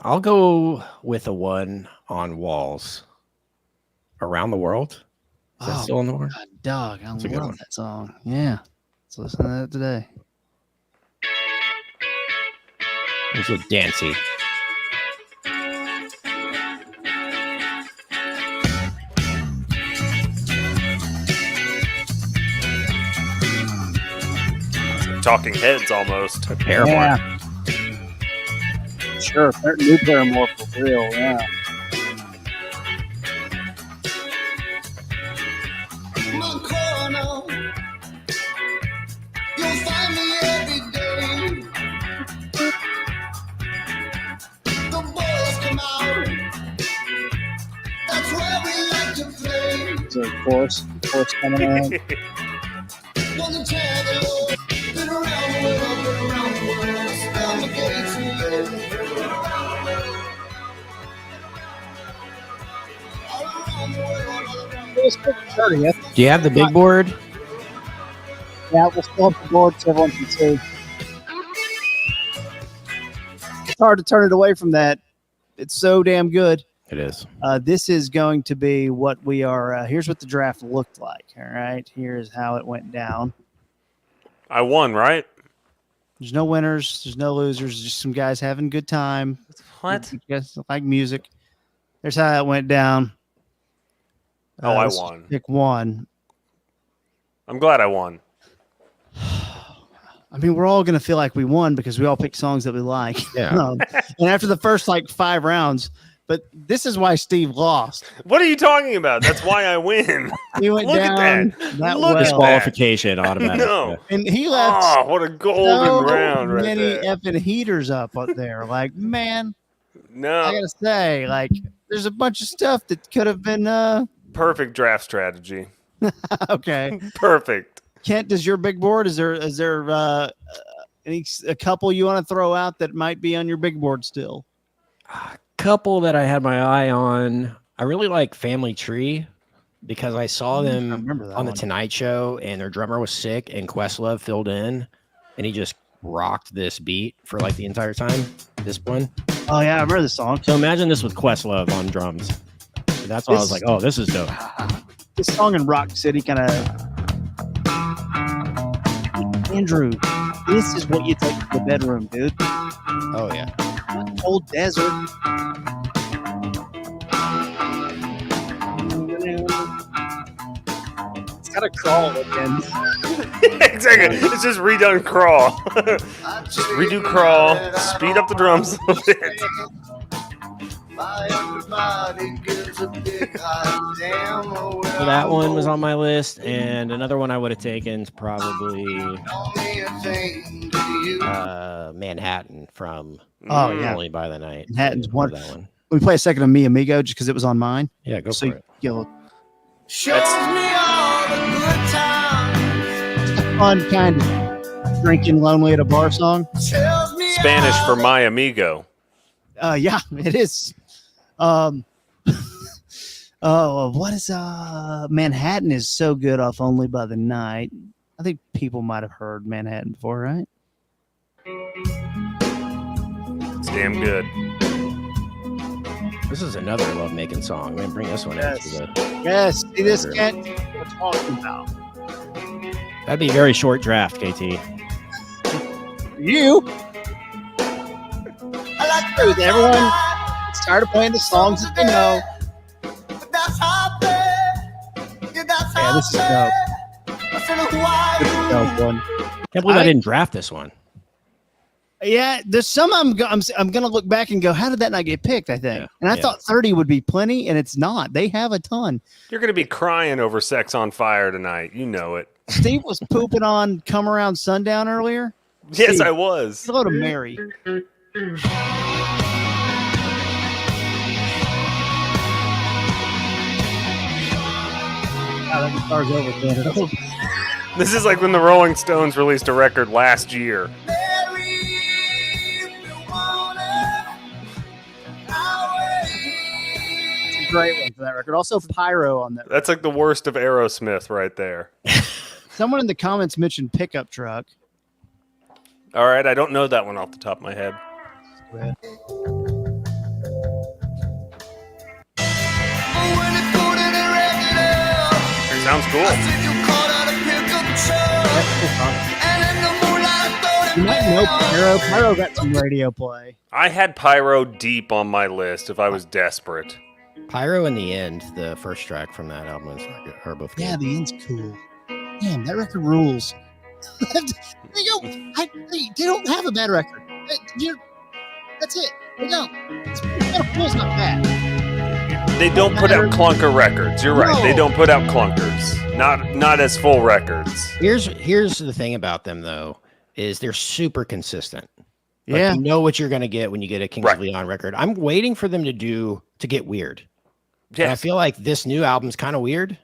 I'll go with a one on Walls. Around the World. Is that still on the board? God, dog, I That's a good love one. that song. Yeah, let's listen to that today. It's a dancey. Talking Heads almost. Paramore. Yeah. Sure, new Paramore for real. Yeah. So chorus coming on. Do you have the big board? Yeah, we'll still have the board so everyone can see. It's hard to turn it away from that. It's so damn good. It is. This is going to be what we are. Here's what the draft looked like. All right. Here's how it went down. I won, right? There's no winners. There's no losers. Just some guys having a good time. What? You guys like music. There's how it went down. Oh, I let's won. Pick one. I'm glad I won. I mean, we're all going to feel like we won because we all picked songs that we like. Yeah. And after the first 5 rounds, but this is why Steve lost. What are you talking about? That's why I win. He went Look at down that. well. Look at that. Disqualification automatic. No. And he left Oh, what a golden so round right many there. effing heaters up there. Man, I No. got to say, there's a bunch of stuff that could have been Perfect draft strategy. okay. Perfect. Kent, does your big board? Is there a couple you want to throw out that might be on your big board still? Couple that I had my eye on. I really like Family Tree because I saw them remember that on the one. Tonight Show and their drummer was sick and Questlove filled in and he just rocked this beat for the entire time. This one. Oh yeah, I remember the song. So imagine this with Questlove on drums. So that's why I was like, oh, this is dope. This song in Rock City kind of. Andrew, this is what you take to the bedroom, dude. Oh yeah. Cold desert. It's got a crawl again. Exactly. It's just redone crawl. Just redo crawl. Speed up the drums a little bit. So that one was on my list, and another one I would have taken is probably Manhattan from Oh, yeah. Only by the Night. Manhattan's Love one. that one. We play a second of Mi Amigo just because it was on mine. Yeah, go So for it. you'll Shows me all the good times. fun kind of drinking lonely at a bar song. Tells me Spanish all for my amigo. Yeah, it is. What is Manhattan is so good off Only by the Night. I think people might have heard Manhattan before, right? It's damn good. This is another love making song. Man, bring this one Yes. out. To Yes. See this, Sure. Kent? We're talking about that'd be a very short draft, KT. you. I like Truth, everyone. It's tired of playing the songs that they know. But that's how I feel. Yeah, that's Yeah, how this is I dope. feel. I said, who are This is you? dope one. Can't believe I I- didn't draft this one. Yeah, there's some I'm gonna look back and go, how did that not get picked? I think, Yeah, and I yeah. thought 30 would be plenty, and it's not. They have a ton. You're going to be crying over Sex on Fire tonight. You know it. Steve was pooping on "Come Around Sundown" earlier. Yes, Steve, I was. hello to Mary. That guitar's over, Canada. This is like when the Rolling Stones released a record last year. Mary, if you want it, I'll wait. Great one for that record. Also, Pyro on that. That's like the worst of Aerosmith right there. Someone in the comments mentioned Pickup Truck. All right, I don't know that one off the top of my head. When it put in a record, Sounds I cool. said you caught out a pickup truck. And in the moonlight, I thought You it might know Pyro. fell. Pyro got some radio play. I had Pyro deep on my list if I was desperate. Pyro in the End, the first track from that album, are both good. Yeah, the end's cool. Damn, that record rules. they don't have a bad record. That's it. They don't. It's not bad. They don't put out clunker records. You're right. No. They don't put out clunkers. Not as full records. Here's the thing about them though, is they're super consistent. Like, Yeah. you know what you're gonna get when you get a Kings Right. of Leon record. I'm waiting for them to get weird. And I Yes. feel like this new album's kind of weird,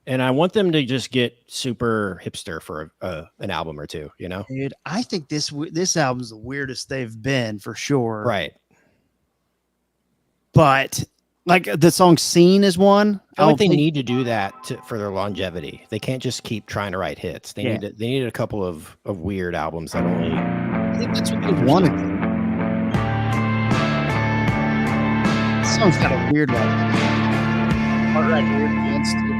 and I want them to just get super hipster for an album or two. You know, Dude, I think this album's the weirdest they've been for sure. right? But like the song "Scene" is one. I don't don't think they think- need to do that for their longevity. They can't just keep trying to write hits. They Yeah. need a couple of weird albums that only. I think that's what they wanted. This song's got a weird one. Part right weird against it.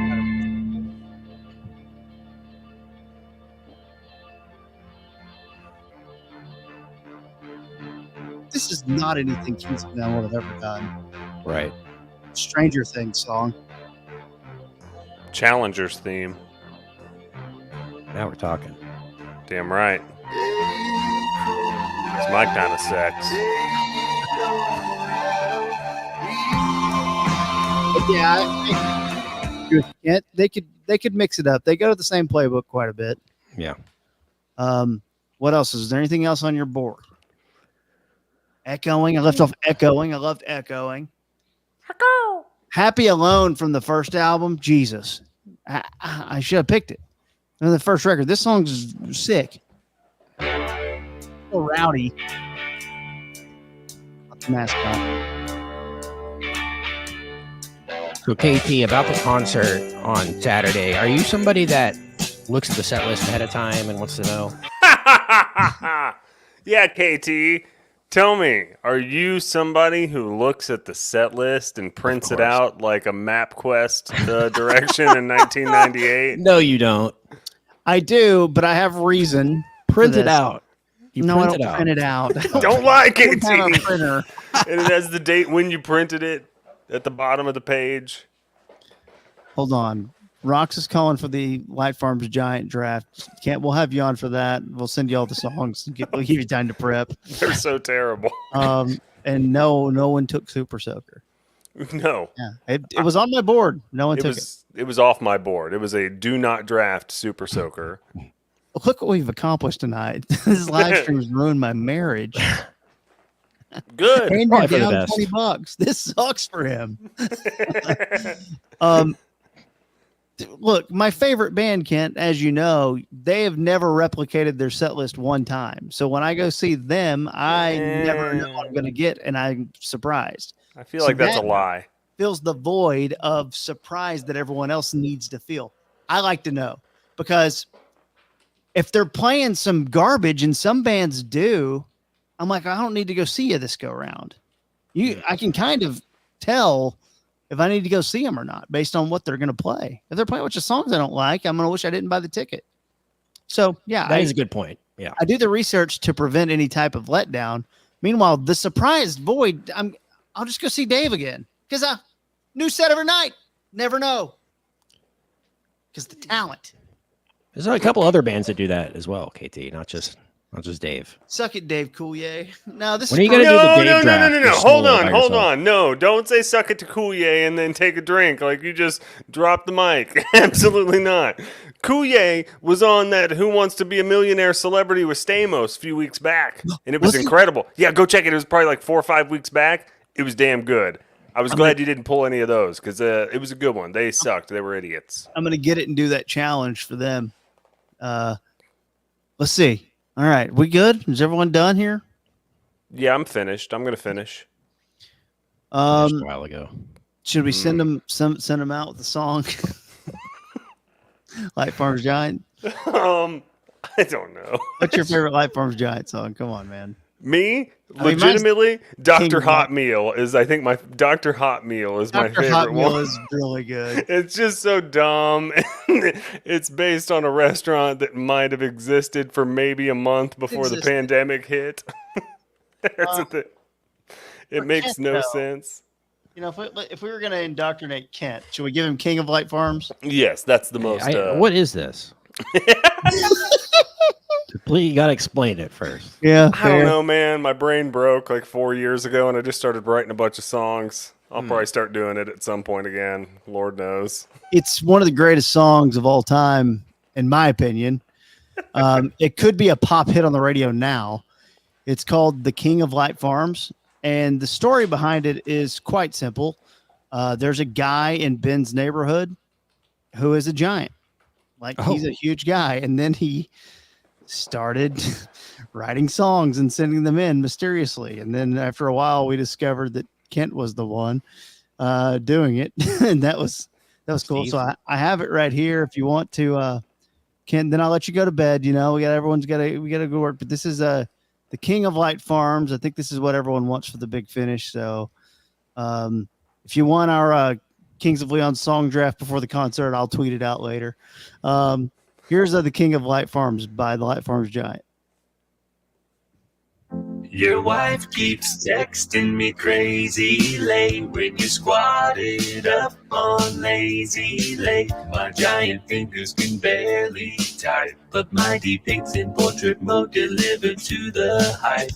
This is not anything Kings of Leon would have ever done. Right. Stranger Things song. Challengers theme. Now we're talking. Damn right. It's my kind of sex. Yeah, they could mix it up. They go to the same playbook quite a bit. Yeah. What else? Is there anything else on your board? Echoing. I left off echoing. I loved echoing. Happy Alone from the first album. Jesus. I should have picked it. And the first record. This song's sick. So rowdy. Mascot. So KT, about the concert on Saturday, are you somebody that looks at the set list ahead of time and wants to know? Yeah, KT. Tell me, are you somebody who looks at the set list and prints it out like a MapQuest direction in 1998? No, you don't. I do, but I have reason. Print for it this. out. You No, I print don't it out. print it out. Don't lie, I don't have a KT. printer. And it has the date when you printed it at the bottom of the page. Hold on. Rox is calling for the Light Farms Giant draft. We'll have you on for that. We'll send you all the songs. We'll give you time to prep. They're so terrible. And no one took Super Soaker. No. Yeah, it was on my board. No one took it. It was off my board. It was a do not draft Super Soaker. Look what we've accomplished tonight. This live stream's ruined my marriage. Good. And Probably you're for the down best. $20. This sucks for him. Look, my favorite band, Kent, as you know, they have never replicated their set list one time. So when I go see them, I never know what I'm going to get, and I'm surprised. I feel So like that's a that- lie. Fills the void of surprise that everyone else needs to feel. I like to know, because if they're playing some garbage, and some bands do, I'm like, I don't need to go see you this go round. I can kind of tell if I need to go see them or not based on what they're going to play. If they're playing a bunch of songs I don't like, I'm going to wish I didn't buy the ticket. So yeah, That is a good point. Yeah. I do the research to prevent any type of letdown. Meanwhile, the surprised void, I'll just go see Dave again, because new set every night. Never know. Because the talent. There's a couple other bands that do that as well, KT, not just Dave. Suck it, Dave Coulier. No, this When are is you gonna do the No, Dave no, no, draft no, no, no. just Hold solo on, by hold yourself? on. No, don't say suck it to Coulier and then take a drink. Like you just dropped the mic. Absolutely not. Coulier was on that Who Wants to Be a Millionaire Celebrity with Stamos a few weeks back. And it was Was he? incredible. Yeah, go check it. It was probably like 4 or 5 weeks back. It was damn good. I was glad you didn't pull any of those, because it was a good one. They sucked. They were idiots. I'm going to get it and do that challenge for them. Let's see. All right. We good? Is everyone done here? Yeah, I'm finished. I'm going to finish. Just a while ago. Should we send them out with the song? Light Farms Giant. I don't know. What's your favorite Light Farms Giant song? Come on, man. Me, I mean, mine's legitimately, Dr. King Hot Meal is. I think my Dr. Hot Meal is my Dr. favorite Hot Meal one. is really good. It's just so dumb. It's based on a restaurant that might have existed for maybe a month before the Existed. pandemic hit. That's the thing. It makes Kent, no though. sense. You know, if we were going to indoctrinate Kent, should we give him King of Light Farms? Yes, that's the most. What is this? Please, you got to explain it first. Yeah. I don't know, man. My brain broke like 4 years ago, and I just started writing a bunch of songs. I'll probably start doing it at some point again. Lord knows. It's one of the greatest songs of all time, in my opinion. It could be a pop hit on the radio now. It's called The King of Light Farms, and the story behind it is quite simple. There's a guy in Ben's neighborhood who is a giant. He's a huge guy, and then he started writing songs and sending them in mysteriously. And then after a while, we discovered that Kent was the one doing it, and that was cool. Steve. So I have it right here. If you want to, Kent, then I'll let you go to bed. You know, we got to go to work. But this is the King of Light Farms. I think this is what everyone wants for the big finish. So if you want our Kings of Leon song draft before the concert, I'll tweet it out later. Here's the King of Light Farms by the Light Farms Giant. Your wife keeps texting me crazy late when you squatted up on lazy late. My giant fingers can barely type, but my deep pics in portrait mode delivered to the height.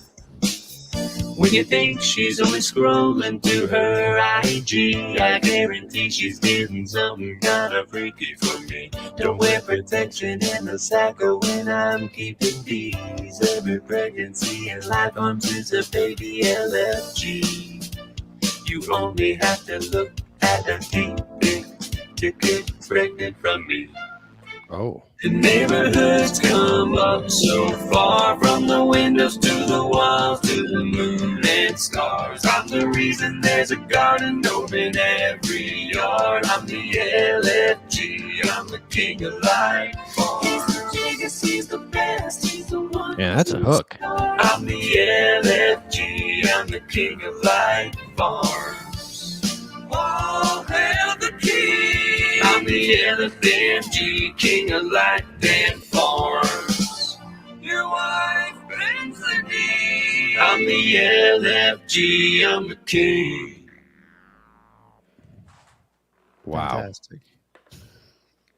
When you think she's only scrolling through her IG, I guarantee she's getting something kind of freaky from me. Don't wear protection in the cycle when I'm keeping these. Every pregnancy and life arms is a baby LFG. You only have to look at a deep pic to get pregnant from me. Oh. The neighborhoods come up so far, from the windows to the walls to the moon and stars. I'm the reason there's a garden gnome in every yard. I'm the LFG, I'm the king of light farm. He's the biggest, he's the best, he's the one. Yeah, that's a hook. I'm the LFG, I'm the king of light farms. All hail the king. I'm the LFG, king of light and farms. Your wife bends the knee. I'm the LFG, I'm the king. Wow.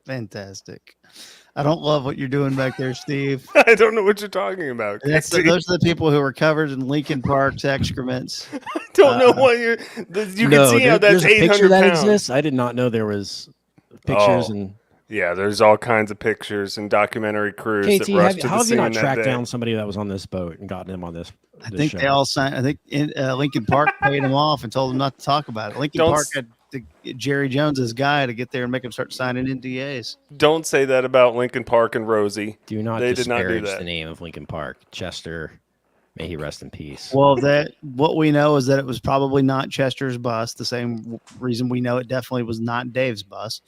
Fantastic. I don't love what you're doing back there, Steve. I don't know what you're talking about. Those are the people who are covered in Lincoln Park's excrements. I don't know why you can see how that's there's a picture 800 that pounds. exists. I did not know there was pictures and. Yeah, there's all kinds of pictures and documentary crews KT, that rushed to how the have you scene not that tracked day. down somebody that was on this boat and gotten him on this? I think they all signed. I think Lincoln Park paid him off and told him not to talk about it. Lincoln Don't Park had to get Jerry Jones's guy to get there and make him start signing NDAs. Don't say that about Lincoln Park and Rosie. Do not They did not do disparage that. the name of Lincoln Park. Chester, may he rest in peace. Well, what we know is that it was probably not Chester's bus. The same reason we know it definitely was not Dave's bus.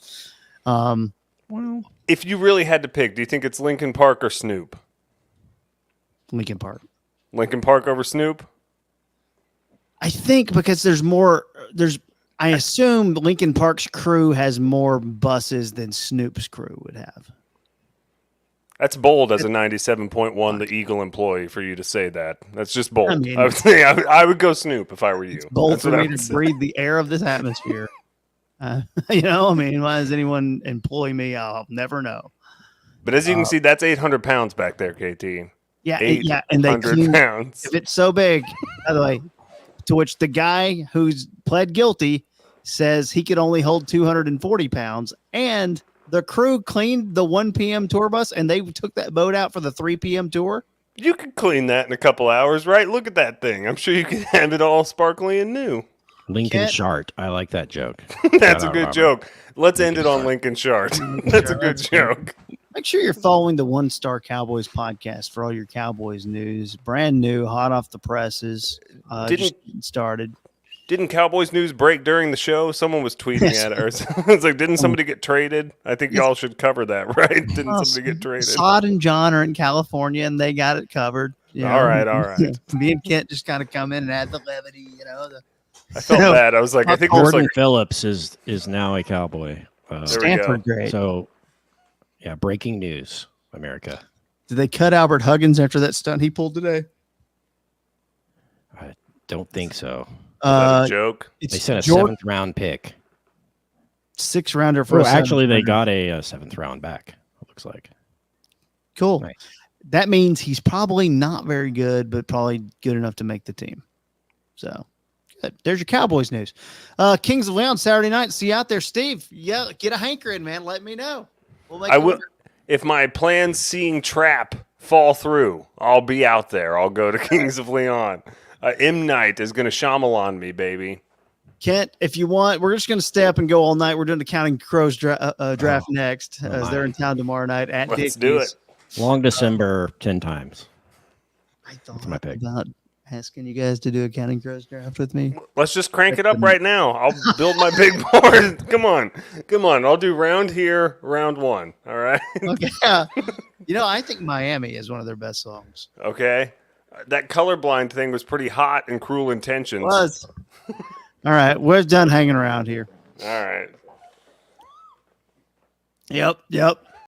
Well, If you really had to pick, do you think it's Lincoln Park or Snoop? Lincoln Park. Lincoln Park over Snoop? I think because I assume Lincoln Park's crew has more buses than Snoop's crew would have. That's bold as a 97.1 The Eagle employee for you to say that. That's just bold. I mean- I would say I would go Snoop if I were you. Bold That's for what I me would to say. breathe the air of this atmosphere. I mean, why does anyone employ me? I'll never know. But as you can see, that's 800 pounds back there, KT. Yeah, 800 and they clean, pounds. if it's so big, by the way, to which the guy who's pled guilty says he could only hold 240 pounds, and the crew cleaned the 1 p.m. tour bus, and they took that boat out for the 3 p.m. tour. You could clean that in a couple hours, right? Look at that thing. I'm sure you could have it all sparkly and new. Lincoln Can't- Chart. I like that joke. That's a Shout out, good Robert. joke. Let's end Lincoln it on Chart. Lincoln Chart. That's a good That's good. joke. Make sure you're following the One Star Cowboys podcast for all your Cowboys news. Brand new, hot off the presses. Didn't- Just getting started. Didn't Cowboys news break during the show? Someone was tweeting Yes. at it. It's like, didn't somebody get traded? I think y'all should cover that, right? Didn't somebody get traded? Sod and John are in California, and they got it covered. You All right. Me and Kent just kind of come in and add the levity, I felt bad. I was like, I think there's Gordon like, Phillips is now a Cowboy. There we go. Stanford grade. So, yeah, breaking news, America. Did they cut Albert Huggins after that stunt he pulled today? I don't think so. is that a joke. It's They sent a George, 7th round pick. 6th rounder for Oh, a actually, they 7th got a 7th round back. It looks like. cool. Nice. That means he's probably not very good, but probably good enough to make the team. So good. There's your Cowboys news. Kings of Leon Saturday night. See you out there, Steve. Yeah, get a hankering, man. Let me know. We'll make I it will. work. If my planned seeing trap fall through, I'll be out there. I'll go to Kings of Leon. M. Night is going to Shyamalan me, baby. Kent, if you want, we're just going to stay up and go all night. We're doing the Counting Crows draft next, as my. they're in town tomorrow night at Let's Dickey's. do it. Long December 10 times. I thought my pick. about asking you guys to do a Counting Crows draft with me. Let's just crank it up right now. I'll build my big board. Come on. I'll do round here, round 1. All right. Okay. I think Miami is one of their best songs. Okay. That colorblind thing was pretty hot in Cruel Intentions. Was. All right. We're done hanging around here. All right. Yep.